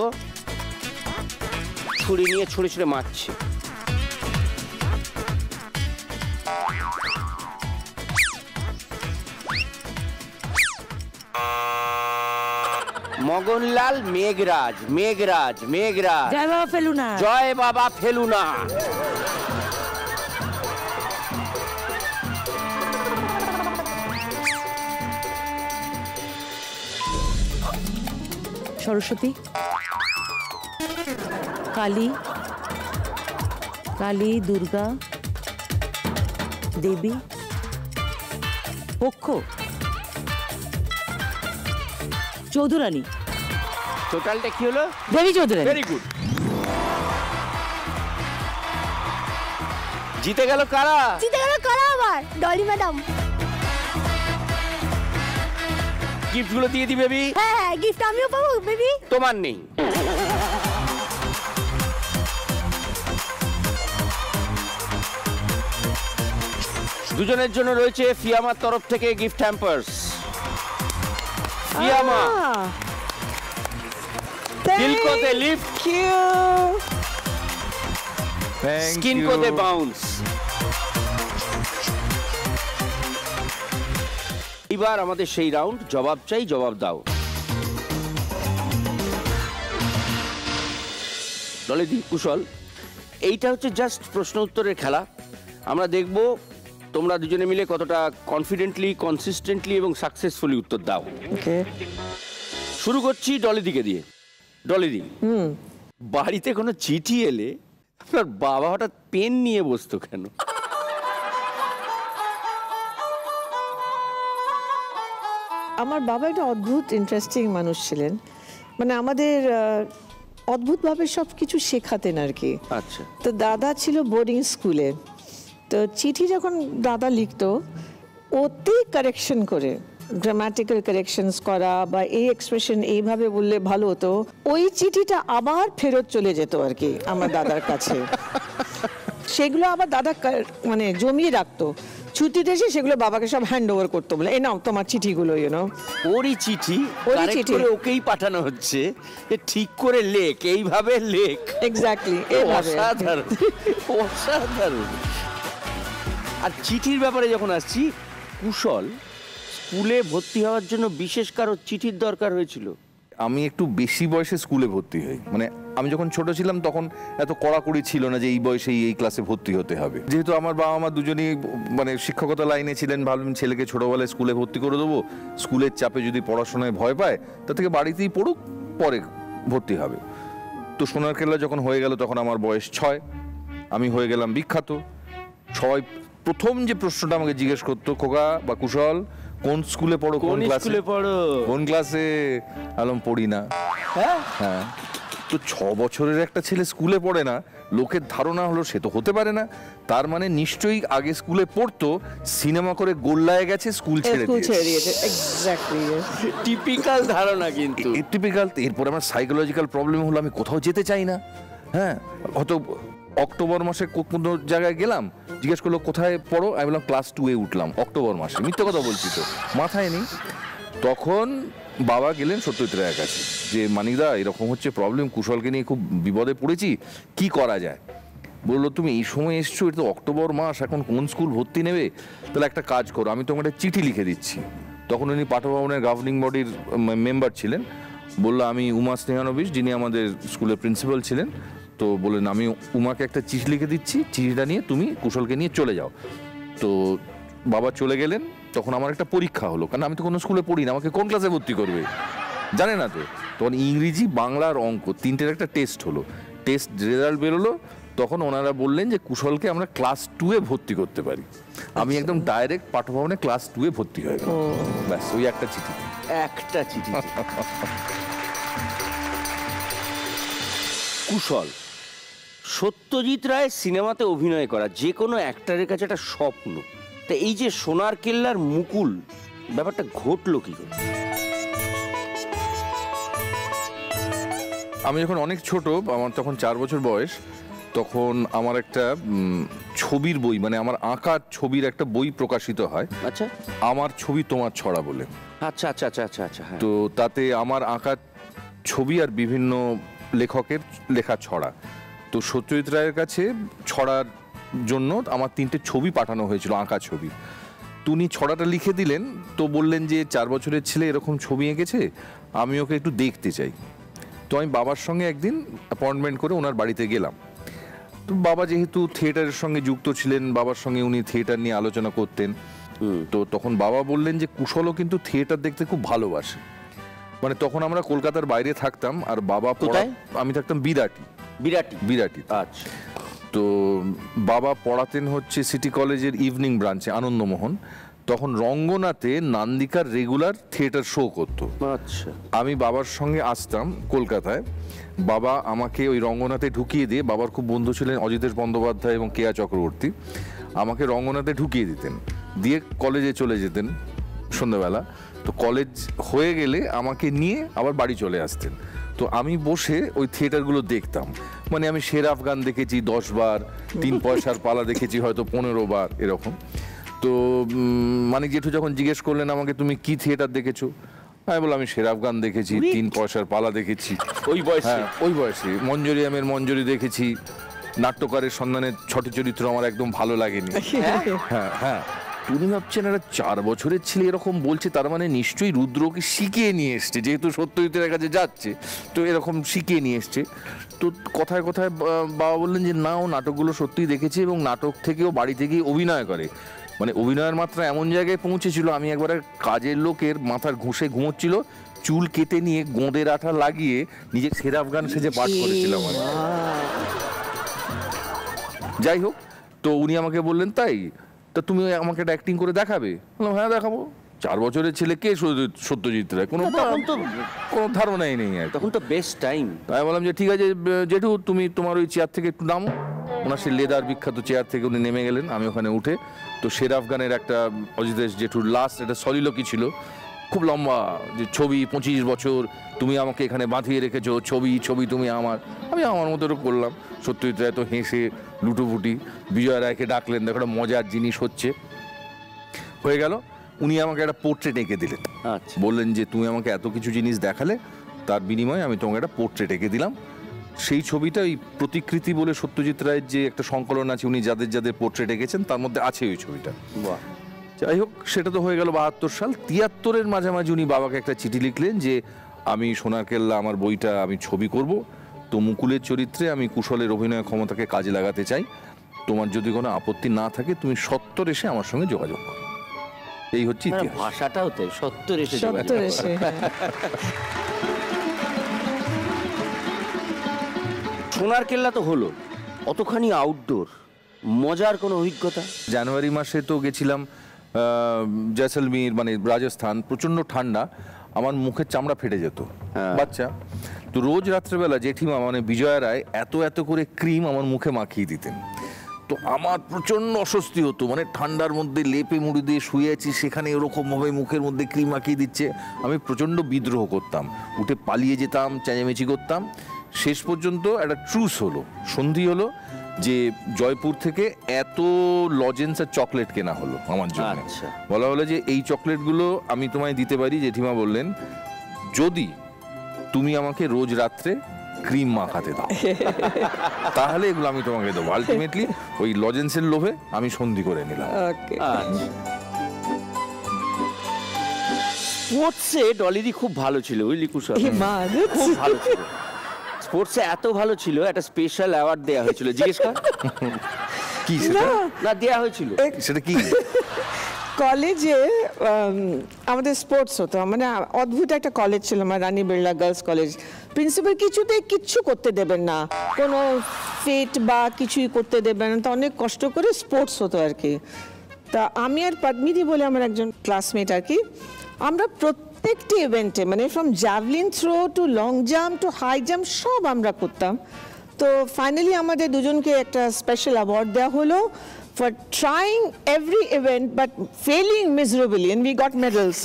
ছুরি নিয়ে ছুঁড়ে মারছে। মগনলাল মেঘরাজ। জয় বাবা ফেলুনা। জয় বাবা ফেলুনা। সরস্বতী, কালী, দুর্গা, দেবী, পক্ষ, চৌধুরানী। টোটালটা কি হলো? দেবী চৌধুরানী। Very good. জিতে গেল কারা? আবার ডলি ম্যাডাম। গিফটগুলো দিয়ে দি বেবি। হ্যাঁ হ্যাঁ, গিফট আমিও পাবো বেবি। তোমার নেই। দুজনের জন্য রয়েছে ফিয়ামার তরফ থেকে গিফট হ্যাম্পার্স। ফিয়ামা দিল কো দে লিফট, স্কিন কো দে বাউন্স। এবার আমাদের সেই রাউন্ড, জবাব চাই জবাব দাও। ডলিদি, কুশল, এইটা হচ্ছে জাস্ট প্রশ্ন উত্তরের খেলা। আমরা দেখব তোমরা দুজনে মিলে কতটা কনফিডেন্টলি, কনসিস্টেন্টলি এবং সাকসেসফুলি উত্তর দাও। ওকে, শুরু করছি ডলিদিকে দিয়ে। ডলিদি, বাড়িতে কোনো চিঠি এলে আপনার বাবা হঠাৎ পেন নিয়ে বসতো কেন? আমার বাবা একটা অদ্ভুত ইন্টারেস্টিং মানুষ ছিলেন, মানে আমাদের অদ্ভুতভাবে সব কিছু শেখাতেন আর কি। আচ্ছা। তো দাদা ছিল বোর্ডিং স্কুলে, তো চিঠি যখন দাদা লিখতো অতি কারেকশন করে, গ্রামাটিক্যাল কারেকশনস করা বা এই এক্সপ্রেশন এইভাবে বললে ভালো হতো, ওই চিঠিটা আবার ফেরত চলে যেত আর কি আমার দাদার কাছে। সেগুলো আবার দাদা মানে জমিয়ে রাখতো, ছুটিতে এসে সেগুলো বাবাকে সব হ্যান্ড ওভার করতো, বলে এই নাও তোমার চিঠিগুলো, ওরই চিঠি, ওরই কারেক্ট চিঠি। করে ওকেই পাঠানো হচ্ছে, এ ঠিক করে লেখ, এইভাবে লেখ। এক্স্যাক্টলি, অসাধারণ, অসাধারণ। আর চিঠির ব্যাপারে যখন আসছি, কুশল স্কুলে ভর্তি হওয়ার জন্য বিশেষ কারো চিঠির দরকার হয়েছিল? আমি একটু বেশি বয়সে স্কুলে ভর্তি হই, মানে আমি যখন ছোট ছিলাম তখন এত কড়াকড়ি ছিল না যে এই বয়সে এই ক্লাসে ভর্তি হতে হবে। যেহেতু আমার বাবা মা দুজনেই মানে শিক্ষকতা লাইনে ছিলেন, ভাবলাম ছেলেকে ছোটবেলায় স্কুলে ভর্তি করে দেবো, স্কুলের চাপে যদি পড়াশোনায় ভয় পায় তার থেকে বাড়িতেই পড়ুক, পরে ভর্তি হবে। তো সোনার কেল্লা যখন হয়ে গেল তখন আমার বয়স 6, আমি হয়ে গেলাম বিখ্যাত। সবাই প্রথম যে প্রশ্নটা আমাকে জিজ্ঞেস করতো, খোকা বা কুশল কোন স্কুলে পড়ো, কোন ক্লাসে পড়ো, কোন ক্লাসে? আলম পড়ি না। হ্যাঁ, তো 6 বছরের একটা ছেলে স্কুলে পড়ে না, লোকের ধারণা হলো সে তো হতে পারে না, তার মানে নিশ্চয়ই আগে স্কুলে পড়তো, সিনেমা করে গোল্লায় গেছে, স্কুল ছেড়ে দিয়েছে। এক্স্যাক্টলি, টিপিক্যাল ধারণা, কিন্তু টিপিক্যাল। এরপর আমার সাইকোলজিক্যাল প্রবলেম হলো, আমি কোথাও যেতে চাই না। হ্যাঁ, হয়তো অক্টোবর মাসে কোনো জায়গায় গেলাম, জিজ্ঞেস করলো কোথায় পড়ো, আমি বললাম ক্লাস 2-এ উঠলাম অক্টোবর মাসে। মিথ্যে কথা বলছি তো, মাথায় নেই। তখন বাবা গেলেন সত্যজিৎ রায়ের কাছে যে মানিকদা এরকম হচ্ছে প্রবলেম, কুশলকে নিয়ে খুব বিপদে পড়েছি, কি করা যায়? বললো তুমি এই সময় এসছো, এটা তো অক্টোবর মাস, এখন কোন স্কুল ভর্তি নেবে? তাহলে একটা কাজ করো, আমি তোমাকে একটা চিঠি লিখে দিচ্ছি। তখন উনি পাঠভবনের গভর্নিং বডির মেম্বার ছিলেন। বললো আমি উমা স্নেহানবিশ, যিনি আমাদের স্কুলের প্রিন্সিপাল ছিলেন, তো বললেন আমি উমাকে একটা চিঠি লিখে দিচ্ছি, চিঠিটা নিয়ে তুমি কুশলকে নিয়ে চলে যাও। তো বাবা চলে গেলেন। তখন আমার একটা পরীক্ষা হলো, কারণ আমি তো কোনো স্কুলে পড়ি না, আমাকে কোন ক্লাসে ভর্তি করবে জানে না তো। তখন ইংরেজি, বাংলা আর অঙ্ক 3টের একটা টেস্ট হলো। টেস্ট রেজাল্ট বেরোলো, তখন ওনারা বললেন যে কুশলকে আমরা ক্লাস 2-এ ভর্তি করতে পারি। আমি একদম ডাইরেক্ট পাঠভবনে ক্লাস 2-এ ভর্তি হয়ে গেলাম। ব্যাস, ওই একটা চিঠি, একটা চিঠি। কুশল, সত্যজিৎ রায়ের সিনেমাতে অভিনয় করা যে কোনো অ্যাক্টরের কাছে একটা স্বপ্ন। তা এই যে সোনার কেল্লার মুকুল, ব্যাপারটা ঘটলো কি করে? আমি যখন অনেক ছোট, আমার তখন 4 বছর বয়স, তখন আমার একটা ছবির বই, মানে আমার আঁকার ছবির একটা বই প্রকাশিত হয়। আচ্ছা, আমার ছবি তোমার ছড়া বলে। আচ্ছা আচ্ছা আচ্ছা আচ্ছা আচ্ছা। তো তাতে আমার আঁকার ছবি আর বিভিন্ন লেখকের লেখা ছড়া। তো সত্যজিৎ রায়ের কাছে ছড়ার জন্য আমার 3টে ছবি পাঠানো হয়েছিল, আঁকা ছবি। উনি ছড়াটা লিখে দিলেন, তো বললেন যে 4 বছরের ছেলে এরকম ছবি এঁকেছে, আমি ওকে একটু দেখতে চাই। তো আমি বাবার সঙ্গে একদিন অ্যাপয়েন্টমেন্ট করে ওনার বাড়িতে গেলাম। তো বাবা যেহেতু থিয়েটারের সঙ্গে যুক্ত ছিলেন, বাবার সঙ্গে উনি থিয়েটার নিয়ে আলোচনা করতেন। তো তখন বাবা বললেন যে কুশলও কিন্তু থিয়েটার দেখতে খুব ভালোবাসে। মানে তখন আমরা কলকাতার বাইরে থাকতাম, আর বাবা আমি থাকতাম বিরাটি। আচ্ছা। তো বাবা পড়াতেন হচ্ছে সিটি কলেজের ইভিনিং ব্রাঞ্চে, আনন্দমোহন। তখন রঙ্গনাতে নান্দিকার রেগুলার থিয়েটার শো করতো। আচ্ছা। আমি বাবার সঙ্গে আসতাম কলকাতায়, বাবা আমাকে ওই রঙ্গনাতে ঢুকিয়ে দিয়ে, বাবার খুব বন্ধু ছিলেন অজিতেশ বন্দ্যোপাধ্যায় এবং কেয়া চক্রবর্তী, আমাকে রঙ্গনাতে ঢুকিয়ে দিতেন, দিয়ে কলেজে চলে যেতেন। সন্ধ্যাবেলা। তো কলেজ হয়ে গেলে আমাকে নিয়ে আবার বাড়ি চলে আসতেন। তো আমি বসে ওই থিয়েটারগুলো দেখতাম। মানে আমি শের আফগান দেখেছি 10 বার, 3 পয়সার পালা দেখেছি হয়তো 15 বার এরকম। তো মানে জেঠু যখন জিজ্ঞেস করলেন আমাকে তুমি কি থিয়েটার দেখেছো, আমি বললাম আমি শের আফগান দেখেছি, 3 পয়সার পালা দেখেছি। ওই বয়সে? হ্যাঁ, ওই বয়সে। মঞ্জরিয়ামের মঞ্জরি দেখেছি। নাট্যকারের সন্ধানের ছোট চরিত্র আমার একদম ভালো লাগেনি। হ্যাঁ হ্যাঁ। উনি ভাবছেন একটা 4 বছরের ছেলে এরকম বলছে, তার মানে নিশ্চয়ই রুদ্রকে শিখিয়ে নিয়ে এসছে, যেহেতু সত্যজিতের কাছে যাচ্ছে তো এরকম শিখিয়ে নিয়ে এসছে। তো কথায় কথায় বাবা বললেন যে না, ও নাটকগুলো সত্যিই দেখেছে এবং নাটক থেকেও বাড়ি থেকেই অভিনয় করে। মানে অভিনয়ের মাত্রা এমন জায়গায় পৌঁছেছিল, আমি একবার কাজের লোকের মাথার ঘুষে ঘুমোচ্ছিল, চুল কেটে নিয়ে গোঁদের আঠা লাগিয়ে নিজে শের আফগান সেজে পাঠ করেছিলাম। যাই হোক, তো উনি আমাকে বললেন তাই তা তুমি আমাকে একটা অ্যাক্টিং করে দেখাবে? বললাম হ্যাঁ দেখাবো। 4 বছরের ছেলে কে সত্যজিৎ রায়, কোনো ধারণাই নেই। তখন তো বেস্ট টাইম। তাই বললাম যে ঠিক আছে জেঠু, তুমি তোমার ওই চেয়ার থেকে একটু নামো। ওনার সেই লেদার বিখ্যাত চেয়ার থেকে উনি নেমে গেলেন, আমি ওখানে উঠে। তো শের আফগানের একটা অজিতেশ জেঠুর লাস্ট একটা সলিলকি ছিল, খুব লম্বা, যে ছবি 25 বছর তুমি আমাকে এখানে বাঁধিয়ে রেখেছো, ছবি ছবি তুমি আমার। আমি আমার মতো করলাম। সত্যজিৎ রায় তো হেসে লুটোপুটি, বিজয় রায়কে ডাকলেন, দেখো একটা মজার জিনিস হচ্ছে। হয়ে গেল, উনি আমাকে একটা পোর্ট্রেট এঁকে দিলেন। আচ্ছা। বললেন যে তুমি আমাকে এত কিছু জিনিস দেখালে, তার বিনিময়ে আমি তোমাকে একটা পোর্ট্রেট এঁকে দিলাম। সেই ছবিটা ওই প্রতিকৃতি বলে সত্যজিৎ রায়ের যে একটা সংকলন আছে, উনি যাদের যাদের পোর্ট্রেট এঁকেছেন তার মধ্যে আছে ওই ছবিটা। বাহ। যাই হোক, সেটা তো হয়ে গেল 72 সাল। 73-এর মাঝামাঝি উনি বাবাকে একটা চিঠি লিখলেন যে আমি সোনার কেল্লা আমার বইটা আমি ছবি করব, তো মুকুলের চরিত্রে আমি কুশলের অভিনয় ক্ষমতাকে কাজে লাগাতে চাই, তোমার যদি কোনো আপত্তি না থাকে তুমি সত্তর এসে আমার সঙ্গে যোগাযোগ করো। এই হচ্ছে ইতিহাস। ভাষাটাও তো 70 এসে সত্তর এসে সোনার কেল্লা তো হলো, অতখানি আউটডোর মজার কোনো অভিজ্ঞতা? জানুয়ারি মাসে তো গেছিলাম জয়সলমীর, মানে রাজস্থান, প্রচন্ড ঠান্ডা, আমার মুখের চামড়া ফেটে যেত, বাচ্চা। তো রোজ রাত্রেবেলা জেঠিমা মানে বিজয়া রায় এত এত করে ক্রিম আমার মুখে মাখিয়ে দিতেন। তো আমার প্রচন্ড অস্বস্তি হতো, মানে ঠান্ডার মধ্যে লেপে মুড়ি দিয়ে শুয়ে আছি, সেখানে এরকমভাবে মুখের মধ্যে ক্রিম মাখিয়ে দিচ্ছে। আমি প্রচন্ড বিদ্রোহ করতাম, উঠে পালিয়ে যেতাম, চেঁচামেচি করতাম। শেষ পর্যন্ত একটা ট্রুস হলো, সন্ধি হলো, যে জয়পুর থেকে এত লজেন্স আর চকলেট কেনা হলো আমার জন্য। আচ্ছা। বলা হলো যে এই চকলেটগুলো আমি তোমায় দিতে পারি। জেঠিমা বললেন যদি তুমি আমাকে রোজ রাত্রে ক্রিম মাখাতে দাও তাহলে এগুলো আমি তোমাকে দেবো। আলটিমেটলি ওই লজেন্সের লোভে আমি সন্ধি করে নিলাম। ওকে স্পোর্টসে ডলিদি খুব ভালো ছিল, বুঝলি কুশল? মানুষ খুব ভালো ছিল স্পোর্টসে, এত ভালো ছিল একটা স্পেশাল অ্যাওয়ার্ড দেওয়া হয়েছিল। জিজ্ঞেস কর কি সেটা? না দেওয়া হয়েছিল সেটা কি? কলেজে আমাদের স্পোর্টস হতো, মানে অদ্ভুত একটা কলেজ ছিল আমার, রানী বিড়লা গার্লস কলেজ। প্রিন্সিপাল কিচ্ছু করতে দেবেন না, কোনো ফেট বা কিছুই করতে দেবেন না, তো অনেক কষ্ট করে স্পোর্টস হতো আর কি। তা আমি আর পদ্মিনী বলে আমার একজন ক্লাসমেট আর কি, আমরা প্রত্যেকটি ইভেন্টে, মানে from javelin throw to long jump to high jump সব আমরা করতাম। তো ফাইনালি আমাদের দুজনকে একটা স্পেশাল অ্যাওয়ার্ড দেওয়া হলো for trying every event but failing miserably, and we got medals.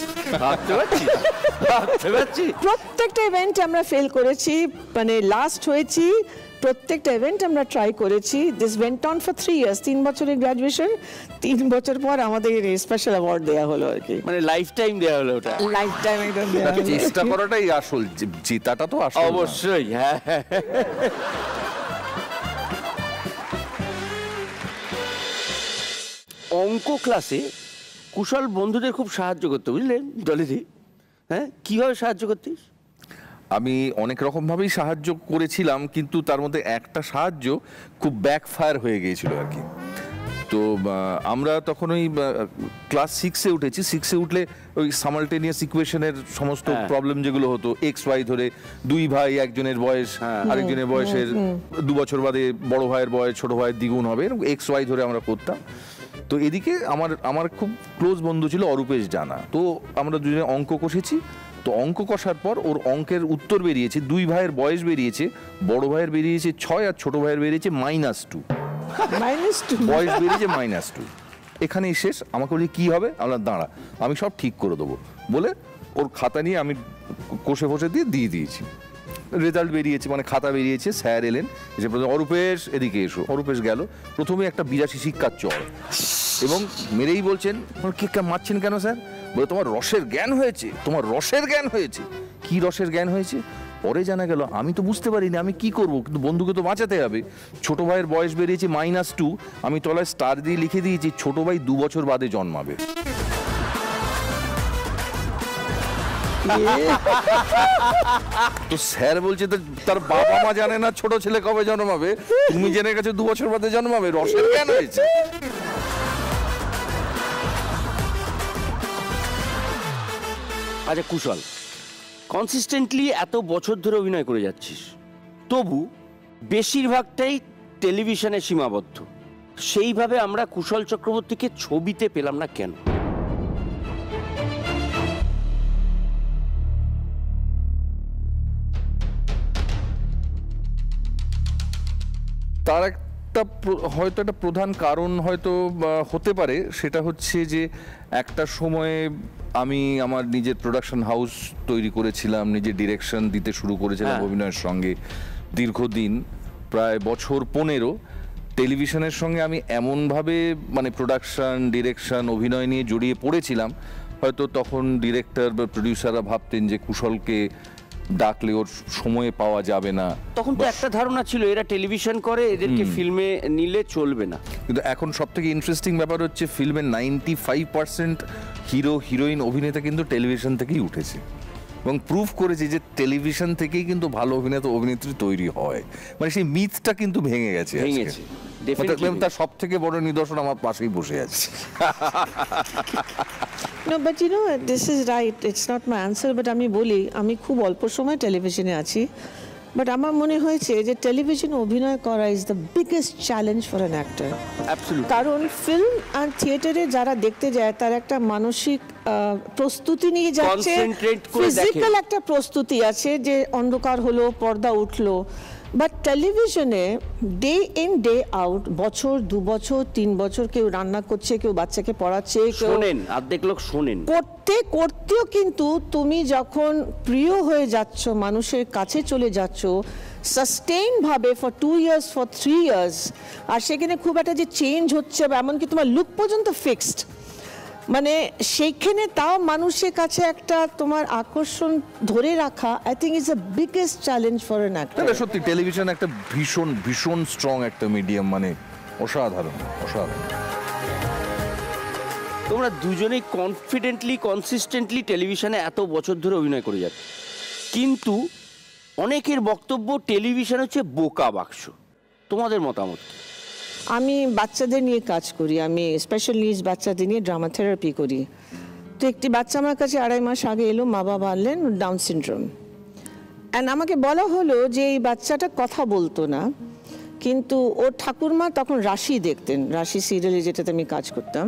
প্রত্যেকটা ইভেন্ট আমরা ফেল করেছি, মানে লাস্ট হয়েছি, প্রত্যেকটা ইভেন্ট আমরা ট্রাই করেছি। This went on for 3 years, 3 বছরের গ্র্যাজুয়েশন, 3 বছর পর আমাদের স্পেশাল অ্যাওয়ার্ড দেওয়া হলো আর কি। মানে লাইফ টাইম দেওয়া হলো ওটা, লাইফ টাইম একদম দেওয়া হলো। চেষ্টা করাটাই আসল, জেতাটা তো আসল। অবশ্যই, হ্যাঁ। অঙ্ক ক্লাসে কুশল বন্ধুদের খুব সাহায্য করতো, বুঝলেন ডলিদি? হ্যাঁ, কিভাবে সাহায্য করতিস? আমি অনেক রকমভাবেই সাহায্য করেছিলাম, কিন্তু তার মধ্যে একটা সাহায্য খুব ব্যাকফায়ার হয়ে গিয়েছিল আর কি। তো আমরা তখন ওই ক্লাস 6-এ উঠেছি। 6-এ উঠলে ওই সামালটেনিয়াস ইকুয়েশনের সমস্ত প্রবলেম যেগুলো হতো, এক্স ওয়াই ধরে, 2 ভাই, একজনের বয়স আরেকজনের বয়সের 2 বছর বাদে বড় ভাইয়ের বয়স ছোট ভাইয়ের দ্বিগুণ হবে, এরকম এক্স ওয়াই ধরে আমরা করতাম। তো এদিকে আমার খুব ক্লোজ বন্ধু ছিল অরূপেশ জানা, তো আমরা দুজনে অঙ্ক কষেছি। তো অঙ্ক কষার পর ওর অঙ্কের উত্তর বেরিয়েছে, 2 ভাইয়ের বয়স বেরিয়েছে, বড় ভাইয়ের বেরিয়েছে 6 আর ছোট ভাইয়ের বেরিয়েছে -2। -2 বয়স বেরিয়েছে -2। এখানেই শেষ, আমাকে বলি কি হবে, আমরা দাঁড়া আমি সব ঠিক করে দেবো বলে ওর খাতা নিয়ে আমি কষে ফষে দিয়ে দিয়েছি। রেজাল্ট বেরিয়েছে, মানে খাতা বেরিয়েছে, স্যার এলেন, এসে প্রথমে অরূপেশ এদিকে এসো, অরূপেশ গেল, প্রথমে একটা 82 শিক্ষার চর এবং মেরেই বলছেন কে মারছেন কেন স্যার? বলে তোমার রসের জ্ঞান হয়েছে, তোমার রসের জ্ঞান হয়েছে। কি রসের জ্ঞান হয়েছে? পরে জানা গেল আমি তো বুঝতে পারিনি আমি কি করব, কিন্তু বন্ধুকে তো বাঁচাতে হবে। ছোট ভাইয়ের বয়স বেরিয়েছে -2, আমি তলায় স্টার দিয়ে লিখে দিয়েছি ছোট ভাই 2 বছর বাদে জন্মাবে। তো স্যার বলছে তার বাবা মা জানে না ছোট ছেলে কবে জন্মাবে, তুমি জেনে গেছো 2 বছর বাদে জন্মাবে, রসের জ্ঞান হয়েছে। আচ্ছা কুশল, কনসিস্টেন্টলি এত বছর ধরে অভিনয় করে যাচ্ছিস, তবু বেশিরভাগটাই টেলিভিশনে সীমাবদ্ধ। সেইভাবে আমরা কুশল চক্রবর্তীকে ছবিতে পেলাম না কেন? তার একটা হয়তো একটা প্রধান কারণ হয়তো হতে পারে, সেটা হচ্ছে যে একটা সময়ে আমি আমার নিজের প্রোডাকশন হাউস তৈরি করেছিলাম, নিজের ডিরেকশন দিতে শুরু করেছিলাম অভিনয়ের সঙ্গে দীর্ঘদিন, প্রায় বছর 15। টেলিভিশনের সঙ্গে আমি এমনভাবে মানে প্রোডাকশন ডিরেকশন অভিনয় নিয়ে জড়িয়ে পড়েছিলাম, হয়তো তখন ডিরেক্টর বা প্রডিউসাররা ভাবতেন যে কুশলকে ডাকলে ওর সময়ে পাওয়া যাবে না। তখন তো একটা ধারণা ছিল এরা টেলিভিশন করে, এদেরকে ফিল্মে নিলে চলবে না। কিন্তু এখন সব থেকে ইন্টারেস্টিং ব্যাপার হচ্ছে ফিল্মের 95% হিরো হিরোইন অভিনেতা কিন্তু টেলিভিশন থেকেই উঠেছে এবং প্রুভ করেছে যে টেলিভিশন থেকেই কিন্তু ভালো অভিনেতা অভিনেত্রী তৈরি হয়। মানে সেই মিথটা কিন্তু ভেঙে গেছে। তার সব থেকে বড় নিদর্শন আমার পাশেই বসে আছে। No, but you know, this is right. It's not my answer, but আমি বলি আমি খুব অল্প সময় টেলিভিশনে আছি, বাট আমার মনে হয়েছে যে টেলিভিশনে অভিনয় করা is the biggest challenge for an actor. Absolutely. কারণ ফিল্ম আর থিয়েটারে যারা দেখতে যায় তার একটা মানসিক প্রস্তুতি নিয়ে যাচ্ছে, ফিজিক্যাল একটা প্রস্তুতি আছে যে অন্ধকার হলো, পর্দা উঠলো। বাট টেলিভিশনে ডে ইন ডে আউট, বছর 2 বছর 3 বছর কেউ রান্না করছে, কেউ বাচ্চাকে পড়াচ্ছে, কেউ শোনেন, অর্ধেক লোক শোনেন, করতেও কিন্তু তুমি যখন প্রিয় হয়ে যাচ্ছ, মানুষের কাছে চলে যাচ্ছ সাস্টেইন ভাবে ফর 2 ইয়ার্স ফর 3 ইয়ার্স, আর সেখানে খুব একটা যে চেঞ্জ হচ্ছে বা এমনকি তোমার লুক পর্যন্ত ফিক্সড, মানে সেইখানে তাও মানুষের কাছে একটা তোমার আকর্ষণ ধরে রাখা, I think is the biggest challenge for an actor. সত্যি টেলিভিশন একটা ভীষণ ভীষণ স্ট্রং একটা মিডিয়াম, মানে অসাধারণ অসাধারণ। তোমরা দুজনেই কনফিডেন্টলি কনসিস্টেন্টলি টেলিভিশনে এত বছর ধরে অভিনয় করে যাচ্ছে, কিন্তু অনেকের বক্তব্য টেলিভিশন হচ্ছে বোকা বাক্স। তোমাদের মতামত? আমি বাচ্চাদের নিয়ে কাজ করি, আমি স্পেশাল নিডস বাচ্চাদের নিয়ে ড্রামা থেরাপি করি। তো একটি বাচ্চা আমার কাছে 2.5 মাস আগে এলো, মা বাবা আনলেন, ডাউন সিনড্রোম। অ্যান্ড আমাকে বলা হলো যে এই বাচ্চাটা কথা বলতো না, কিন্তু ওর ঠাকুরমা তখন রাশি দেখতেন, রাশি সিরিয়ালে যেটাতে আমি কাজ করতাম।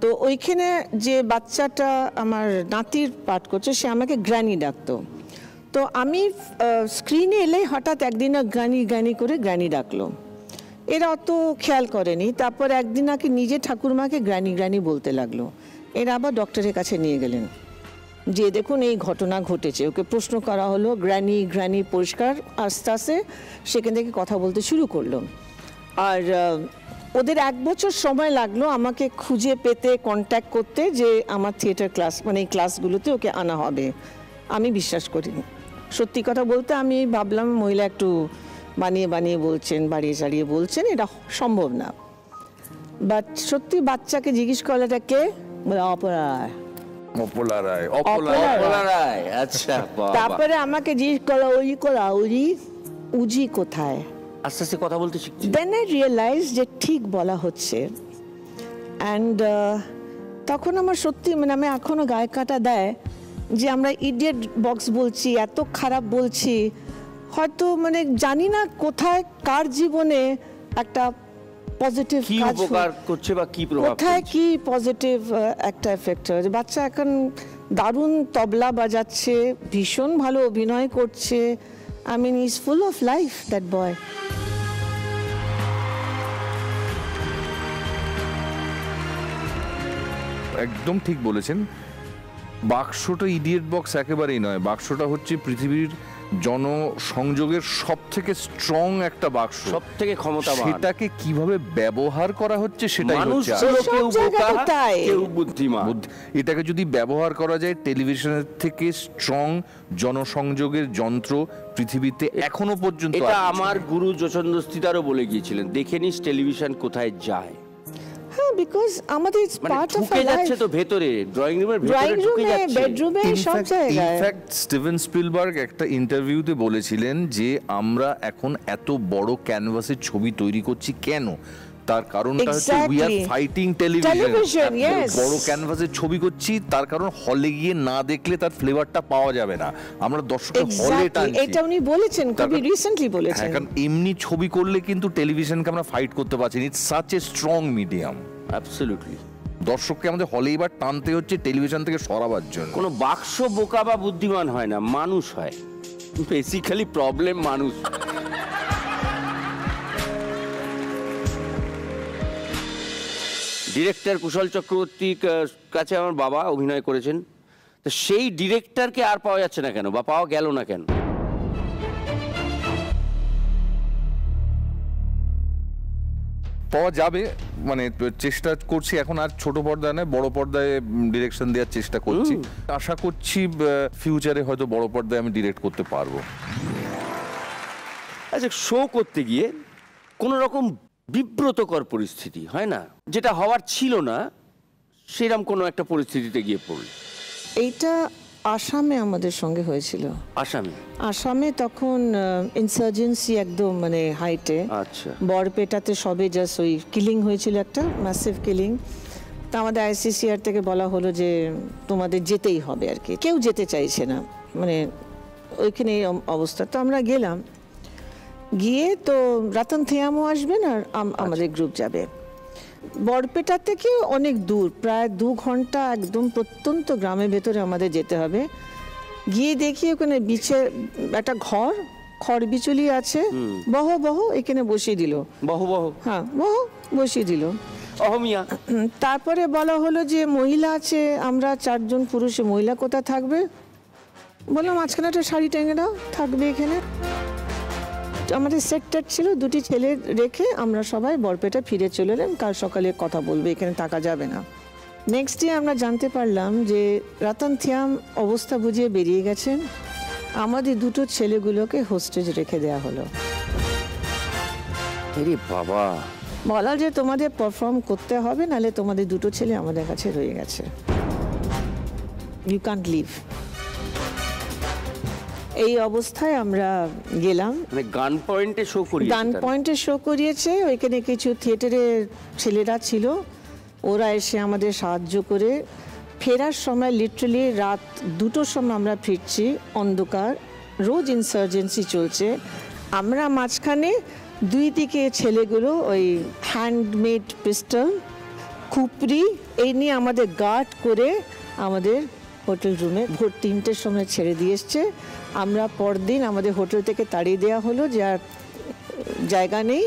তো ওইখানে যে বাচ্চাটা আমার নাতির পাঠ করছে সে আমাকে গ্র্যানি ডাকতো। তো আমি স্ক্রিনে এলে হঠাৎ একদিন গ্র্যানি গ্র্যানি করে গ্র্যানি ডাকলো, এরা অত খেয়াল করেনি। তারপর একদিন নাকি নিজে ঠাকুরমাকে গ্র্যানি গ্র্যানি বলতে লাগলো। এরা আবার ডক্টরের কাছে নিয়ে গেলেন যে দেখুন এই ঘটনা ঘটেছে। ওকে প্রশ্ন করা হলো, গ্র্যানি গ্র্যানি পরিষ্কার, আস্তে আস্তে সেখান থেকে কথা বলতে শুরু করলো। আর ওদের 1 বছর সময় লাগলো আমাকে খুঁজে পেতে, কন্ট্যাক্ট করতে, যে আমার থিয়েটার ক্লাস মানে এই ক্লাসগুলোতে ওকে আনা হবে। আমি বিশ্বাস করিনি, সত্যি কথা বলতে। আমি ভাবলাম মহিলা একটু বানিয়ে বানিয়ে বলছেন, বাড়িয়ে চাড়িয়ে বলছেন, এটা সম্ভব না। বাট সত্যি বাচ্চাকে জিজ্ঞেস করাটা কে, তারপরে আমাকে জিজ্ঞেস করা ওই উজি কোথায়, আস্তে আস্তে কথা বলতে শিখছি। দেন আই রিয়েলাইজ যে ঠিক বলা হচ্ছে। অ্যান্ড তখন আমার সত্যি মানে আমি এখনো গায়ে কাটা দেয় যে আমরা ইডিয়েট বক্স বলছি, এত খারাপ বলছি, হয়তো মানে জানি না কোথায় কার জীবনে একটা পজিটিভ কি উপকার করছে বা কি প্রভাব, কোথায় কি পজিটিভ একটা এফেক্ট হচ্ছে। বাচ্চা এখন দারুণ তবলা বাজাচ্ছে, ভীষণ ভালো অভিনয় করছে। I mean, he's full of life, that boy. একদম ঠিক বলেছেন। বাক্সটা ইডিয়েট বক্স একেবারেই নয়, বাক্সটা হচ্ছে পৃথিবীর জনসংযোগের সব থেকে স্ট্রং একটা বাক্স, সব থেকে ক্ষমতাবান। সেটাকে কিভাবে ব্যবহার করা হচ্ছে সেটাই মানুষ হচ্ছে ছিল কেউ সব জায়গাতে বোকা, তাই। কেউ বুদ্ধিমান। এটাকে যদি ব্যবহার করা যায়, টেলিভিশনের থেকে স্ট্রং জনসংযোগের যন্ত্র পৃথিবীতে এখনো পর্যন্ত এটা আর কিছু আমার নেই। গুরু যশোন্দর স্থিতারও বলে গিয়েছিলেন, দেখে নিস টেলিভিশন কোথায় যায়। হ্যাঁ, বিকজ আমাদের ইটস মানে পার্ট অফ ঢুকে যাচ্ছে তো ভেতরে, ড্রয়িং রুমের ভেতরে ড্রয়িং ঢুকে রুমে, যাচ্ছে। বেডরুমে, সব জায়গায়। ইনফ্যাক্ট স্টিভেন স্পিলবার্গ একটা ইন্টারভিউতে বলেছিলেন যে আমরা এখন এত বড় ক্যানভাসে ছবি তৈরি করছি কেন, তার কারণটা হচ্ছে we are Exactly. Fighting Television, television. yes. বড় ক্যানভাসে ছবি করছি, তার কারণ হলে গিয়ে না দেখলে তার ফ্লেভারটা পাওয়া যাবে না, আমরা দর্শককে হলে এক্স্যাক্টলি, টানছি। এটা উনি বলেছেন, খুবই তারপর- রিসেন্টলি হ্যাঁ, বলেছেন। কারণ এমনি ছবি করলে কিন্তু টেলিভিশনকে আমরা ফাইট করতে পারছি না, it's such a strong medium. Absolutely. দর্শককে আমাদের হলে এবার টানতে হচ্ছে টেলিভিশন থেকে সরাবার জন্য। কোনো বাক্স বোকা বা বুদ্ধিমান হয় না, মানুষ হয়। বেসিক্যালি প্রবলেম মানুষ। ডিরেক্টর কুশল চক্রবর্তীর কাছে আমার বাবা অভিনয় করেছেন, তো সেই ডিরেক্টরকে আর পাওয়া যাচ্ছে না কেন, বা পাওয়া গেল না কেন? পাওয়া যাবে, মানে চেষ্টা করছি এখন, আর ছোট পর্দায় নয় বড় পর্দায় ডিরেকশন দেওয়ার চেষ্টা করছি। আশা করছি ফিউচারে হয়তো বড় পর্দায় আমি ডিরেক্ট করতে পারবো। আচ্ছা, শো করতে গিয়ে কোনো রকম বিব্রতকর পরিস্থিতি হয় না, যেটা হওয়ার ছিল না, সেরকম কোনো একটা পরিস্থিতিতে গিয়ে পড়ল? এইটা আসামে আমাদের সঙ্গে হয়েছিল। আসামে? আসামে তখন ইনসার্জেন্সি একদম মানে হাইটে। আচ্ছা। বরপেটাতে সবে জাস্ট ওই কিলিং হয়েছিল, একটা ম্যাসিভ কিলিং। তা আমাদের আইসিসিআর থেকে বলা হলো যে তোমাদের যেতেই হবে আর কি, কেউ যেতে চাইছে না, মানে ওইখানে এই অবস্থা। তো আমরা গেলাম, গিয়ে তো রতন থিয়ামও আসবেন আর আমাদের গ্রুপ যাবে। বরপেটা থেকে অনেক দূর, প্রায় 2 ঘন্টা একদম প্রত্যন্ত গ্রামের ভেতরে আমাদের যেতে হবে। গিয়ে দেখি ওখানে বিচে একটা খড় বিচুলি আছে, বহ এখানে বসিয়ে দিল। বহ? হ্যাঁ, বসিয়ে দিল। অহমিয়া। তারপরে বলা হলো যে মহিলা আছে, আমরা 4 জন পুরুষ, মহিলা কোথা থাকবে? বললাম মাঝখানে একটা শাড়ি টেঙে দাও, থাকবে এখানে। আমাদের সেক্টর ছিল, 2টি ছেলে রেখে আমরা সবাই বরপেটা ফিরে চলে এলাম, কাল সকালে কথা বলবে, এখানে থাকা যাবে না। নেক্সট ডে আমরা জানতে পারলাম যে রতন থিয়াম অবস্থা বুঝিয়ে বেরিয়ে গেছেন, আমাদের 2টো ছেলেগুলোকে হোস্টেজ রেখে দেওয়া হলো। আরে বাবা! বলা যে তোমাদের পারফর্ম করতে হবে, নাহলে তোমাদের 2টো ছেলে আমাদের কাছে রয়ে গেছে, ইউ ক্যান্ট লিভ। এই অবস্থায় আমরা গেলাম। মানে গান পয়েন্টে শো করিয়েছে? গান পয়েন্টে শো করিয়েছে, ওইখানে কিছু থিয়েটারের ছেলেরা ছিল, ওরা এসে আমাদের সাহায্য করে। ফেরার সময় লিটারালি রাত 2টোর সময় আমরা ফিরছি, অন্ধকার, রোজ ইনসার্জেন্সি চলছে। আমরা মাঝখানে 2 দিকে ছেলেগুলো ওই হ্যান্ডমেড পিস্টল, খুপড়ি এই নিয়ে আমাদের গার্ড করে আমাদের হোটেল রুমে ভোর 3টের সময় ছেড়ে দিয়ে এসছে। আমরা পরদিন আমাদের হোটেল থেকে তাড়িয়ে দেওয়া হলো, যে আর জায়গা নেই।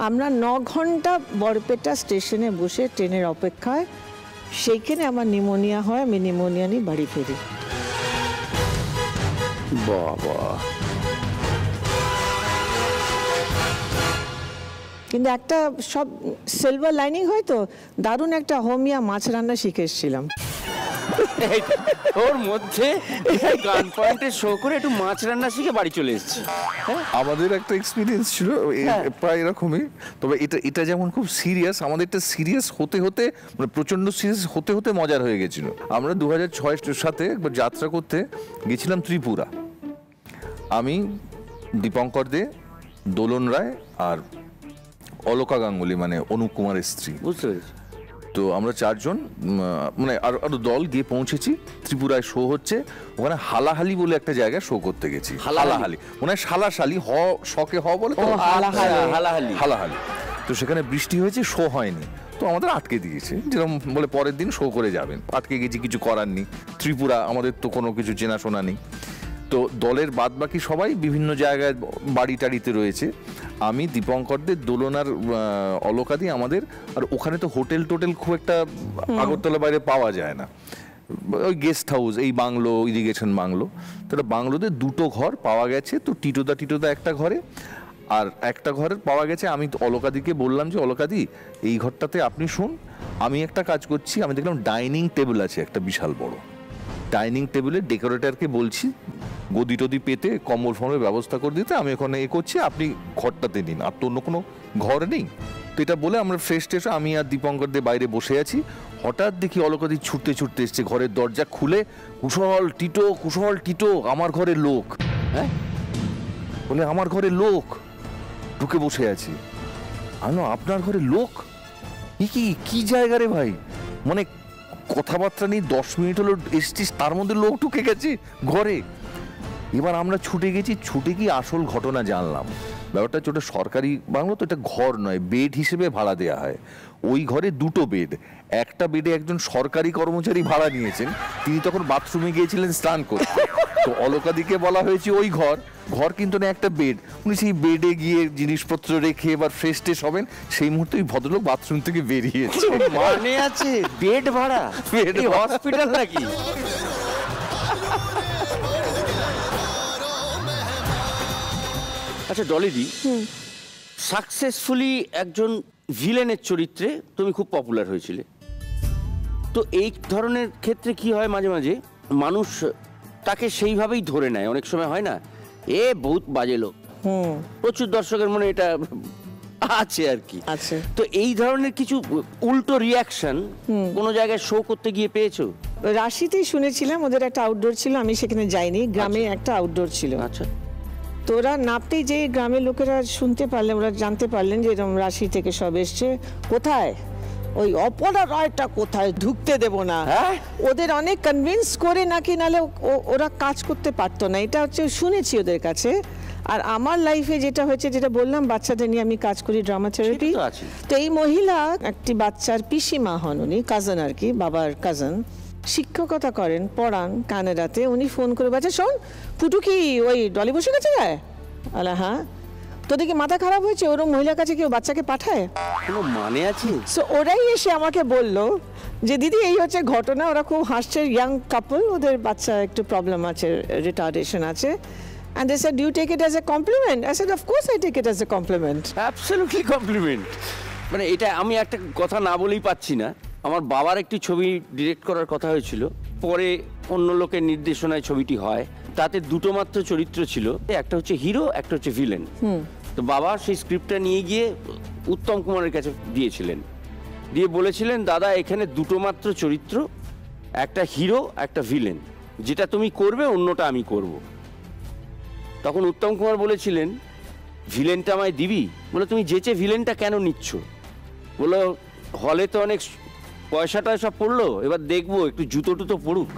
আমরা 9 ঘন্টা বরপেটা স্টেশনে বসে ট্রেনের অপেক্ষায়, সেইখানে আমার নিউমোনিয়া হয়, আমি নিউমোনিয়া নিয়ে বাড়ি ফিরি। বাবা! কিন্তু একটা সব সিলভার লাইনিং হয় তো, দারুণ একটা হোমিয়া মাছ রান্না শিখে এসেছিলাম। ওর মধ্যে গান পয়েন্টে শো করে একটু মাছ রান্না শিখে বাড়ি চলে এসেছে। আমাদের একটা এক্সপিরিয়েন্স ছিল প্রায় এরকমই, তবে এটা যেমন খুব সিরিয়াস, আমাদের এটা সিরিয়াস হতে হতে মানে প্রচন্ড সিরিয়াস হতে হতে মজার হয়ে গেছিল। আমরা 2006 সালে একবার যাত্রা করতে গেছিলাম ত্রিপুরা, আমি, দীপঙ্কর দে, দোলন রায় আর অলকা গাঙ্গুলি, মানে অনুপ কুমারের স্ত্রী। বুঝতে পেরেছি। তো আমরা 4 জন মানে আরো দল গিয়ে পৌঁছেছি, ত্রিপুরায় শো হচ্ছে। ওখানে হালাহালি বলে একটা জায়গায় শো করতে গেছি। হালাহালি মনে হয় সালাশালি শকে বলে তো, হালাহালি। তো সেখানে বৃষ্টি হয়েছে, শো হয়নি, তো আমাদের আটকে দিয়েছে, যেরকম বলে পরের দিন শো করে যাবেন। আটকে গেছি, কিছু করার নেই, ত্রিপুরা, আমাদের তো কোনো কিছু চেনাশোনা নেই। তো দলের বাদ বাকি সবাই বিভিন্ন জায়গায় বাড়ি টাড়িতে রয়েছে, আমি দীপঙ্করদের দোলনার অলকাদি আমাদের, আর ওখানে তো হোটেল টোটেল খুব একটা আগরতলা বাইরে পাওয়া যায় না, ওই গেস্ট হাউস, এই বাংলো, ইরিগেশন বাংলো, তো বাংলোতে 2টো ঘর পাওয়া গেছে। তো টিটোদা একটা ঘরে, আর একটা ঘরে পাওয়া গেছে। আমি অলকাদিকে বললাম যে অলকাদি এই ঘরটাতে আপনি শুন, আমি একটা কাজ করছি, আমি দেখলাম ডাইনিং টেবিল আছে একটা বিশাল বড়, ডাইনিং টেবিলে ডেকোরেটরকে বলছি গদি টদি পেতে কম্বল ফম্বলের ব্যবস্থা করে দিতে, আমি ওখানে করছি, আপনি ঘরটাতে নিন, আর তো অন্য কোনো ঘর নেই। তো এটা বলে আমরা ফ্রেশ ট্রেশ, আমি আর দীপঙ্কর দিয়ে বাইরে বসে আছি, হঠাৎ দেখি অলকাদি ছুটতে এসছে, ঘরের দরজা খুলে কুশল টিটো আমার ঘরের লোক। হ্যাঁ, বলে আমার ঘরের লোক ঢুকে বসে আছে। আমি আপনার ঘরে লোক? কি জায়গা রে ভাই, মানে কথাবার্তা নেই, 10 মিনিট হলো এসছিস, তার মধ্যে লোক ঢুকে গেছে ঘরে। এবার আমরা ছুটে গিয়ে আসল ঘটনা জানলাম। ব্যাপারটা হচ্ছে ওটা সরকারি বাংলো, তো এটা ঘর নয়, বেড হিসেবে ভাড়া দেওয়া হয়। ওই ঘরে 2টো বেড, একটা বেডে একজন সরকারি কর্মচারী ভাড়া নিয়েছেন, তিনি তখন বাথরুমে গিয়েছিলেন স্নান করতে। তো অলকাদিকে বলা হয়েছে ওই ঘর কিন্তু না, একটা বেড। উনি সেই বেডে গিয়ে জিনিসপত্র রেখে এবার ফ্রেশ ট্রেশ হবেন, সেই মুহূর্তে ওই ভদ্রলোক বাথরুম থেকে বেরিয়েছে। মানে আছে বেড ভাড়া, হসপিটাল নাকি? আচ্ছা ডলিদি, সাকসেসফুলি একজন ভিলেনের চরিত্রে তুমি খুব পপুলার হয়েছিলে, তো এই ধরনের ক্ষেত্রে কি হয়, মাঝে মাঝে মানুষ তাকে সেইভাবেই ধরে নেয়। অনেক সময় হয় না, এ বহুত বাজে লোক, প্রচুর দর্শকের মনে এটা আছে আর কি। আছে। তো এই ধরনের কিছু উল্টো রিয়াকশন কোনো জায়গায় শো করতে গিয়ে পেয়েছো? রাশিতেই শুনেছিলাম, ওদের একটা আউটডোর ছিল, আমি সেখানে যাইনি, গ্রামে একটা আউটডোর ছিল। আচ্ছা। তো ওরা নাপতেই যে গ্রামের লোকেরা শুনতে পারলেন, ওরা জানতে পারলেন যে এরকম রাশি থেকে সব এসছে। কোথায় ওই অপরা রায়টা, কোথায় ঢুকতে দেব না, ওদের অনেক কনভিন্স করে নাকি, নালে ওরা কাজ করতে পারতো না। এটা হচ্ছে শুনেছি ওদের কাছে। আর আমার লাইফে যেটা হয়েছে, যেটা বললাম, বাচ্চাদের নিয়ে আমি কাজ করি, ড্রামা থেরাপি। তো এই মহিলা একটি বাচ্চার পিসিমা হন, উনি কাজন আর কি, বাবার কাজন, শিক্ষকতা করেন, পড়ান কানাডাতে। উনি ফোন করে বলছে, শোন ফুটু কি ওই ডলি বসে গেছে রে? আলা হ্যাঁ। তোদের কি মাথা খারাপ হয়েছে, ওরম মহিলার কাছে কেউ বাচ্চাকে পাঠায়? কোনো মানে আছে? সো ওরাই এসে আমাকে বললো যে দিদি এই হচ্ছে ঘটনা। ওরা খুব হাসছে, ইয়াং কাপল, ওদের বাচ্চা একটু প্রবলেম আছে, রিটার্ডেশন আছে। And they said, do you take it as a compliment? I said, of course I take it as a compliment. Absolutely compliment. মানে এটা আমি একটা কথা না বলেই পাচ্ছি না। আমার বাবার একটি ছবি ডিরেক্ট করার কথা হয়েছিল, পরে অন্য লোকের নির্দেশনায় ছবিটি হয়। তাতে 2টো মাত্র চরিত্র ছিল, একটা হচ্ছে হিরো, একটা হচ্ছে ভিলেন। তো বাবা সেই স্ক্রিপ্টটা নিয়ে গিয়ে উত্তম কুমারের কাছে দিয়েছিলেন, দিয়ে বলেছিলেন, দাদা এখানে 2টো মাত্র চরিত্র, একটা হিরো একটা ভিলেন, যেটা তুমি করবে অন্যটা আমি করব। তখন উত্তম কুমার বলেছিলেন, ভিলেনটা আমায় দিবি? বলে, তুমি যেচে ভিলেনটা কেন নিচ্ছ? বলো, হলে তো অনেক পয়সা টয়সা পড়লো, এবার দেখবো একটু জুতো টুতো পড়ুক।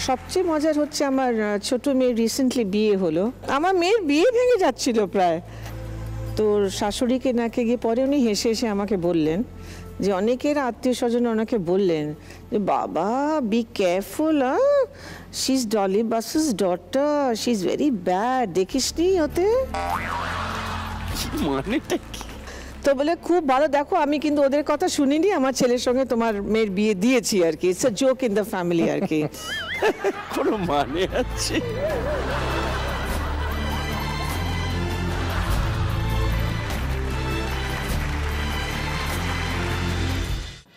সবচেয়ে মজার হচ্ছে, আমার ছোট মেয়ে রিসেন্টলি বিয়ে হলো। আমার মেয়ের বিয়ে ভেঙে যাচ্ছিল প্রায়। তোর শাশুড়িকে নাকে গিয়ে পরে উনি হেসে হেসে আমাকে বললেন যে অনেকের আত্মীয় স্বজন ওনাকে বললেন যে বাবা be careful, she is Dolly Basu's daughter, she is very bad, দেখিসনি হতে। মানেটা কি? তো বলে খুব ভালো, দেখো আমি কিন্তু ওদের কথা শুনিনি, আমার ছেলের সঙ্গে তোমার মেয়ের বিয়ে দিয়েছি আর কি, it's a joke in the family আর কি। কোনো মানে আছে?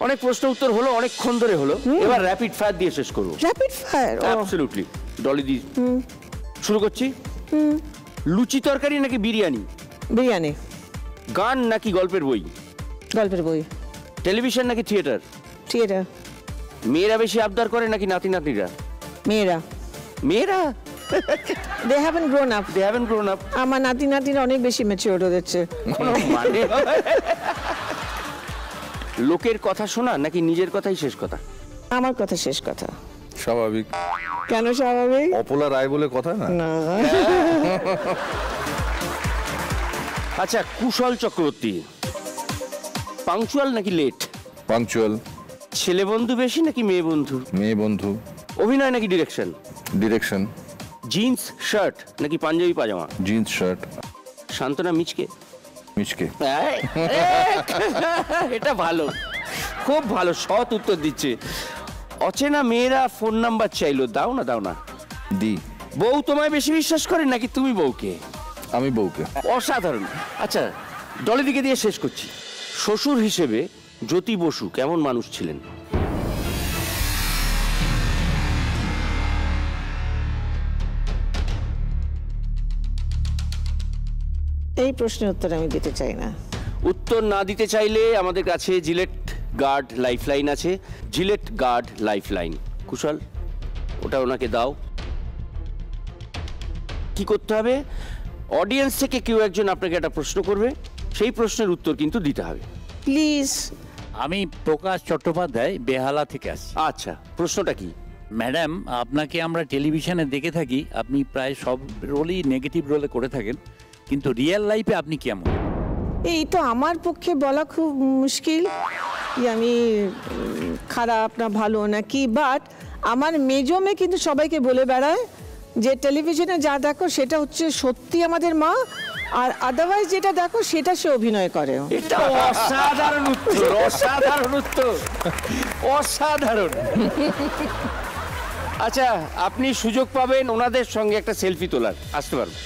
অনেক প্রশ্ন উত্তর হলো, অনেকক্ষণ ধরে হলো, এবার র্যাপিড ফায়ার দিয়ে শেষ করবো। Rapid fire? অ্যাবসলিউটলি। ডলি দি, শুরু করছি। লুচি তরকারি নাকি বিরিয়ানি? বিরিয়ানি। গান নাকি গল্পের বই? গল্পের বই। টেলিভিশন নাকি থিয়েটার? থিয়েটার। মেয়েরা বেশি আবদার করে নাকি নাতি নাতনিরা? মেয়েরা। মেয়েরা? They haven't grown up. They haven't grown up. আমার নাতি নাতিরা অনেক বেশি ম্যাচিউরড হচ্ছে। কোনো মানে? লোকের কথা শোনা নাকি নিজের কথাই শেষ কথা? আমার কথা শেষ কথা। স্বাভাবিক। কেন স্বাভাবিক? অপলা রায় বলে কথা না। না। আচ্ছা, কুশল চক্রবর্তী পাংচুয়াল নাকি লেট? পাংচুয়াল। ছেলে বন্ধু বেশি নাকি মেয়ে বন্ধু? মেয়ে বন্ধু। অভিনয় নাকি ডিরেকশন? ডিরেকশন। জিন্স শার্ট নাকি পাঞ্জাবি পাজামা? Jeans shirt. শান্তনা মিচকে? মিচকে। এটা ভালো, খুব ভালো, সৎ উত্তর দিচ্ছে। অচেনা মেয়েরা ফোন নাম্বার চাইলো, দাও না দাও না? দি। বউ তোমায় বেশি বিশ্বাস করে নাকি তুমি বউকে? আমি বউকে। অসাধারণ। আচ্ছা, দলের দিকে দিয়ে শেষ করছি। শ্বশুর হিসেবে জ্যোতি বসু কেমন মানুষ ছিলেন? এই প্রশ্নের উত্তর আমি দিতে চাই না। উত্তর না দিতে চাইলে আমাদের কাছে জিলেট গার্ড লাইফলাইন আছে, জিলেট গার্ড লাইফলাইন। কুশল, ওটা ওনাকে দাও। কি করতে হবে? অডিয়েন্স থেকে কেউ একজন আপনাকে একটা প্রশ্ন করবে, সেই প্রশ্নের উত্তর কিন্তু দিতে হবে। প্লিজ। আমি প্রকাশ চট্টোপাধ্যায়, বেহালা থেকে আসছি। আচ্ছা, প্রশ্নটা কি? ম্যাডাম, আপনাকে আমরা টেলিভিশনে দেখে থাকি, আপনি প্রায় সব রোলই নেগেটিভ রোলে করে থাকেন, কিন্তু রিয়েল লাইফে আপনি কেমন? এই তো আমার পক্ষে বলা খুব মুশকিল যে আমি খারাপ না ভালো নাকি, বাট আমার মেজো মেয়ে কিন্তু সবাইকে বলে বেড়ায় যে টেলিভিশনে যা দেখো সেটা হচ্ছে সত্যি আমাদের মা, আর আদারওয়াইজ যেটা দেখো সেটা সে অভিনয় করে। এটা অসাধারণ উত্তর, অসাধারণ উত্তর, অসাধারণ। আচ্ছা, আপনি সুযোগ পাবেন ওনাদের সঙ্গে একটা সেলফি তোলার, আসতে পারবেন।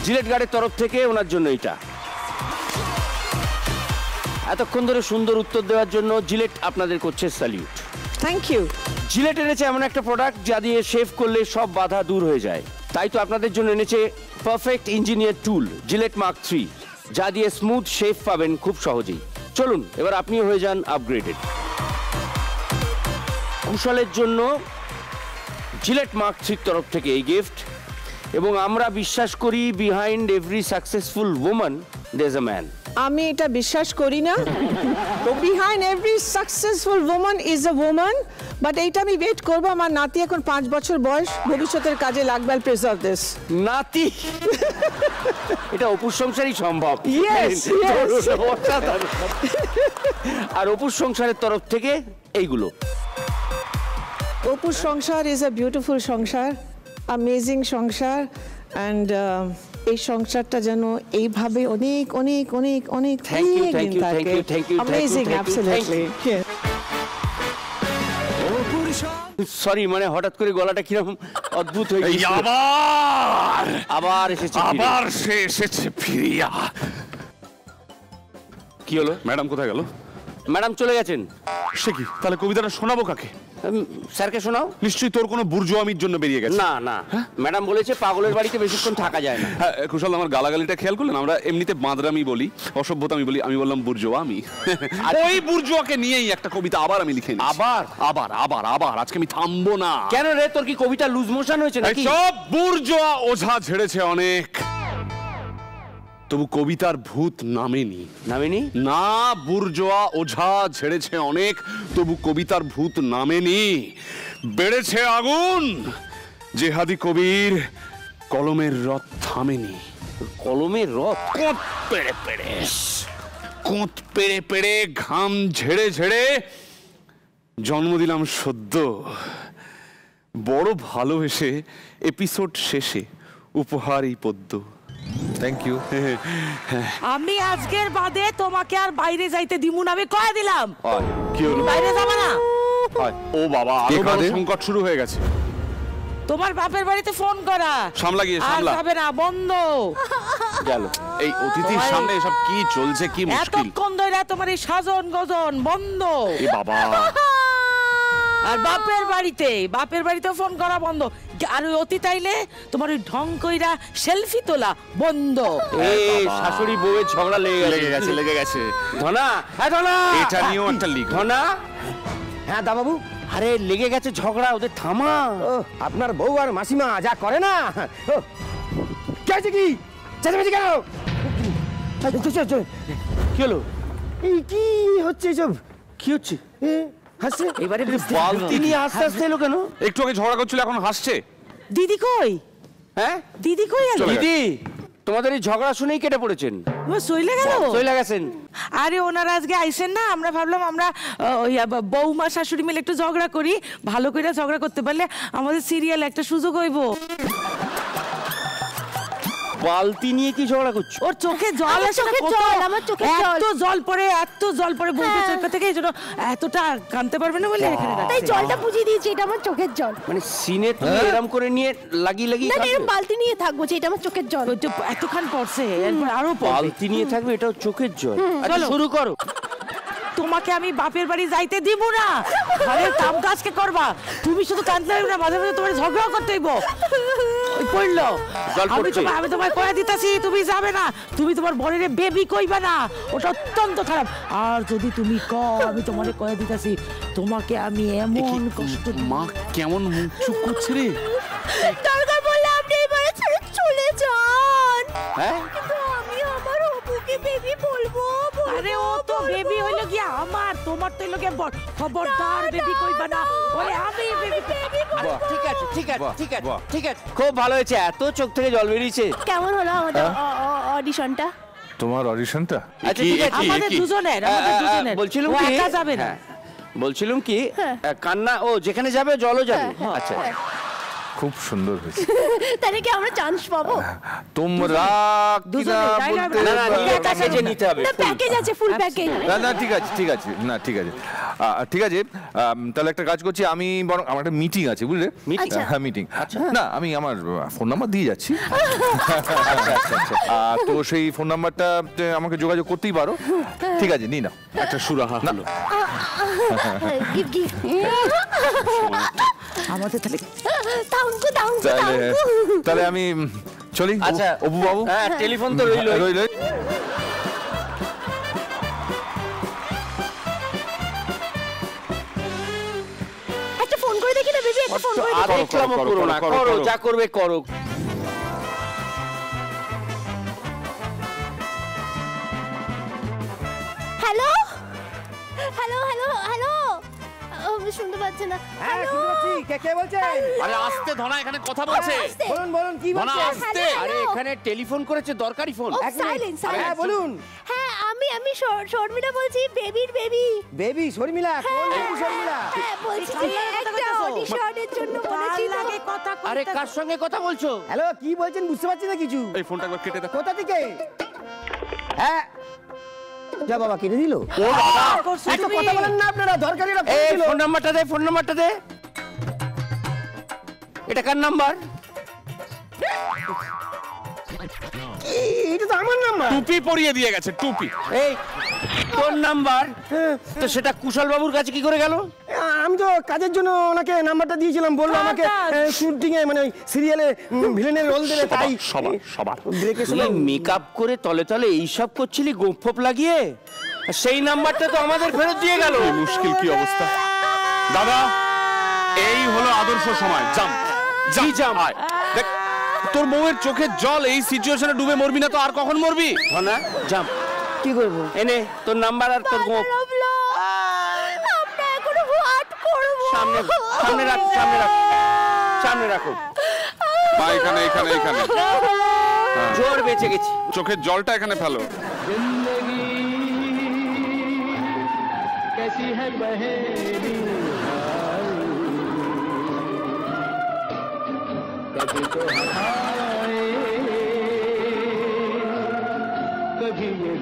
জিলেট গার্ডের তরফ থেকে ওনার জন্য এটা। এতক্ষণ ধরে সুন্দর উত্তর দেওয়ার জন্য জিলেট আপনাদের করছে স্যালিউট। Thank you. জিলেট এনেছে এমন একটা প্রোডাক্ট যা দিয়ে শেভ করলে সব বাধা দূর হয়ে যায়। তাই তো আপনাদের জন্য এনেছে পারফেক্ট ইঞ্জিনিয়ার টুল জিলেট মার্ক 3, যা দিয়ে স্মুথ শেভ পাবেন খুব সহজেই। চলুন এবার আপনিও হয়ে যান আপগ্রেডেড। কুশলের জন্য জিলেট মার্ক 3 তরফ থেকে এই গিফট। এবং আমরা বিশ্বাস করি behind every successful woman there is a man. আমি এটা বিশ্বাস করি না। Behind every successful woman is a woman, but এইটা আমি ওয়েট করবো। আমার নাতি এখন 5 বছর বয়স, ভবিষ্যতের কাজে লাগবে। I preserve this. নাতি? এটা অপুর সংসারই সম্ভব। Yes, yes. আর অপুর সংসারের তরফ থেকে এইগুলো। অপুর সংসার ইজ আ বিউটিফুল সংসার, অ্যামেজিং সংসার, অ্যান্ড এই সংসারটা যেন এইভাবে অনেক অনেক অনেক অনেক Thank you, thank you, থাকে। thank you, thank you, thank you, Amazing, thank you, thank absolutely. you. Sorry, মানে হঠাৎ করে গলাটা কিরকম অদ্ভুত হয়ে গেছে। আবার এসেছে, আবার সে এসেছে ফিরিয়া। কি হলো? ম্যাডাম কোথায় গেল? ম্যাডাম চলে গেছেন। সে কি? তাহলে কবিতাটা শোনাবো কাকে? স্যারকে শোনাও। নিশ্চয়ই তোর কোনো বুর্জোয়ামির জন্য বেরিয়ে গেছে। না না, ম্যাডাম বলেছে পাগলের বাড়িতে বেশিক্ষণ থাকা যায় না। হ্যাঁ, কুশল, আমার গালাগালিটা খেয়াল করলেন? আমরা এমনিতে বাঁদরামি বলি, অসভ্যতামি বলি, আমি বললাম বুর্জোয়ামি। ওই বুর্জোয়াকে নিয়েই একটা কবিতা আবার আমি লিখে নিয়েছি। আবার আবার আবার আবার আজকে আমি থামবো না। কেন রে, তোর কি কবিতা লুজ মোশন হয়েছে নাকি? সব বুর্জোয়া ওঝা ঝেড়েছে অনেক, তবু কবিতার ভূত নামেনি। নামেনি? না, বুর্জোয়া ওঝা ঝেড়েছে অনেক, তবু কবিতার ভূত নামেনি। বেড়েছে আগুন, জেহাদি কবির কলমের রথ থামেনি। কলমের রথ? কোঁত পেড়ে পেড়ে, কোঁত পেড়ে পেড়ে, ঘাম ঝেড়ে ঝেড়ে জন্ম দিলাম সদ্য। বড় ভালোবেসে এপিসোড শেষে উপহার এই পদ্য। Thank you. আমি আজকের বাদে তোমাকে আর বাইরে যাইতে দিমু না, আমি কয়ে দিলাম। কি হলো? বাইরে যাবে না। ও বাবা, আরো বড় সংকট শুরু হয়ে গেছে। তোমার বাপের বাড়িতে ফোন করা। সামলা গিয়ে আর সামলা। যাবে না, বন্ধ। গেল। এই অতিথির সামনে এসব কি চলছে? কি মুশকিল। এতক্ষণ ধরে তোমার এই সাজন গজন বন্ধ। এ বাবা। আর বাপের বাড়িতে ফোন করা বন্ধ। আর ওই অতিথি আইলে তোমার ওই ঢং কইরা সেলফি তোলা বন্ধ। এই শাশুড়ি বউয়ের ঝগড়া লেগে গেছে। ধনা, হ্যাঁ ধনা, এটা নিয়েও একটা লিখ। ধনা, হ্যাঁ দা বাবু, আরে লেগে গেছে ঝগড়া, ওদের থামা। আপনার বউ আর মাসিমা যা করে না। কি হয়েছে? কি চেঁচামেচি কেন? কি হলো? এই কি হচ্ছে এসব? কি হচ্ছে? হাসছে এবারে বালতি নিয়ে আস্তে আস্তে এলো কেন? একটু আগে ঝগড়া করছিল, এখন হাসছে। দিদি কই? হ্যাঁ, দিদি কই? চলে গেছে। দিদি তোমাদের এই ঝগড়া শুনেই কেটে পড়েছেন? সইলে গেল? চলে গেছেন? আরে ওনারা আজকে আইসেন না, আমরা ভাবলাম আমরা বৌমা শাশুড়ি মিলে একটু ঝগড়া করি, ভালো করে ঝগড়া করতে পারলে আমাদের সিরিয়াল একটা সুযোগ হইব। বালতি নিয়ে কি ঝগড়া করছো? ওর চোখে জল আমার আসে না, চোখে কত- জল, আমার চোখে জল। এত জল পড়ে, এত জল পড়ে বলতে হ্যাঁ। চোখে থেকে, এই জন্য এতটা কাঁদতে পারবে না বলে এখানে তাই রাখছে। জলটা বুঝিয়ে দিয়েছি, এটা আমার চোখের জল। মানে সিনে তুমি এরম করে নিয়ে লাগিয়ে লাগিয়ে না, কাঁদবে? এরকম বালতি নিয়ে থাকবো যে এটা আমার চোখের জল। ওই তো এতক্ষণ পড়ছে, এরপর আরো পড়বে। বালতি নিয়ে থাকবে, এটাও চোখের জল। আচ্ছা চলো। শুরু করো। তোমাকে আমি বাপের বাড়ি যাইতে দিব না, ঘরের কাম কাজকে করবা। তুমি শুধু কাঁদতে পারবে না, মাঝে মাঝে তোমার ঝগড়া করতে হইব। ওই পড়লো, জল পড়ছে। আমি তোমায় কয়ে দিতেছি তুমি যাবে না, তুমি তোমার বোনের বেবি কইবা না, ওটা অত্যন্ত খারাপ। আর যদি তুমি আমি তোমারে কয়ে দিতেছি, তোমাকে আমি এমন কষ্ট দিব। মা কেমন মুখ চুপ করছে রে? দরকার পড়লে আপনি এবারে ছেড়ে চলে যান। হ্যাঁ কিন্তু আমি আমার অপুকে বেবি বলবো। আরে ও তো বেবি হইলো কি আমার, তোমার তো হইলো কি খবরদার বেবি কইবা না। ওই আমি বেবি আচ্ছা, ঠিক আছে ঠিক আছে ঠিক আছে ঠিক আছে, খুব ভালো হয়েছে। এত চোখ থেকে জল বেরিয়েছে। কেমন হলো আমাদের অডিশনটা? তোমার অডিশনটা আচ্ছা ঠিক আছে। আমাদের দুজনের, আমাদের দুজনের। বলছিলাম ও কি একা যাবে না। হ্যাঁ, বলছিলাম কি কান্না ও যেখানে যাবে জলও যাবে। আচ্ছা খুব সুন্দর হয়েছে। তাহলে কি আমরা চান্স পাবো? তোমরা কিনা দুজনে জায়গা বলতে না না পারো। প্যাকেজে নিতে হবে। না, প্যাকেজ আছে, ফুল প্যাকেজ। না না ঠিক আছে ঠিক আছে, না ঠিক আছে ঠিক আছে। তাহলে একটা কাজ করছি আমি, বরং আমার একটা মিটিং আছে বুঝলে। আচ্ছা। হ্যাঁ মিটিং। না আমি আমার ফোন নাম্বার দিয়ে যাচ্ছি। তো সেই ফোন নাম্বারটা আমাকে যোগাযোগ করতেই পারো। ঠিক আছে নিই না একটা সুরাহা হলো। Give give. আমাদের তাহলে তাঙ্কু তাঙ্কু তাহলে তাঙ্কু। তাহলে আমি চলি। আচ্ছা অপু বাবু হ্যাঁ টেলিফোন তো রইল। রইল। একটা ফোন করে দেখি না বেবি, একটা ফোন করে আর দেখি। দেখলাম করো না, করো যা করবে করো। হ্যালো হ্যালো হ্যালো হ্যালো, শুনতে পাচ্ছে না। হ্যাঁ শুনতে পাচ্ছি, কে বলছেন? আরে আস্তে, ধনা এখানে কথা বলছে। আস্তে। বলুন বলুন কি ধনা বলছেন? আস্তে। আরে এখানে টেলিফোন করেছে, দরকারি ফোন। ও, এক মিনিট। silence, হ্যাঁ silence. বলুন। হ্যাঁ আমি শর্মিলা বলছি, বেবির বেবি। বেবি শর্মিলা, কোন বেবি শর্মিলা? হ্যাঁ বলছি যে একটা অডিশনের জন্য বলেছিল। লাগে কথা আরে কার সঙ্গে কথা বলছো? হ্যালো কি বলছেন বুঝতে পারছি না কিছু। এই ফোনটা একবার কেটে দাও। কোথা থেকে? হ্যাঁ যা বাবা কেটে দিল। একটা কথা বলেন না আপনারা, দরকারি একটা ফোন এই ছিল। ফোন নাম্বারটা দে, ফোন নাম্বারটা দে। এটা কার নাম্বার? এটা তো আমার নাম্বার। টুপি পরিয়ে দিয়ে গেছে, টুপি। এই তোর নাম্বার তো সেটা কুশল বাবুর কাছে কি করে গেল? আমি তো কাজের জন্য ওনাকে নাম্বারটা দিয়েছিলাম, বললো আমাকে শুটিং এ মানে সিরিয়ালে ভিলেনের রোল দেবে, তাই সবার ব্রেকের তুই সময় মেকআপ করে তলে তলে এইসব করছিলি গোপ ফোপ লাগিয়ে, সেই নাম্বারটা তো আমাদের ফেরত দিয়ে গেল। মুশকিল কি অবস্থা। দাদা এই হলো আদর্শ সময়। জাম জি জাম। আয়। দেখ তোর বউয়ের চোখের জল, এই সিচুয়েশনে ডুবে মরবি না তো আর কখন মরবি? ধনা জাম। কি করবো? এনে তোর নাম্বার আর তোর গোপ। আমরা এখন হোয়াট করব? সামনে সামনে রাখ, সামনে রাখ, সামনে রাখো। মা এখানে এখানে এখানে জোর বেঁচে গেছি। চোখের জলটা এখানে ফেলো। कभी ये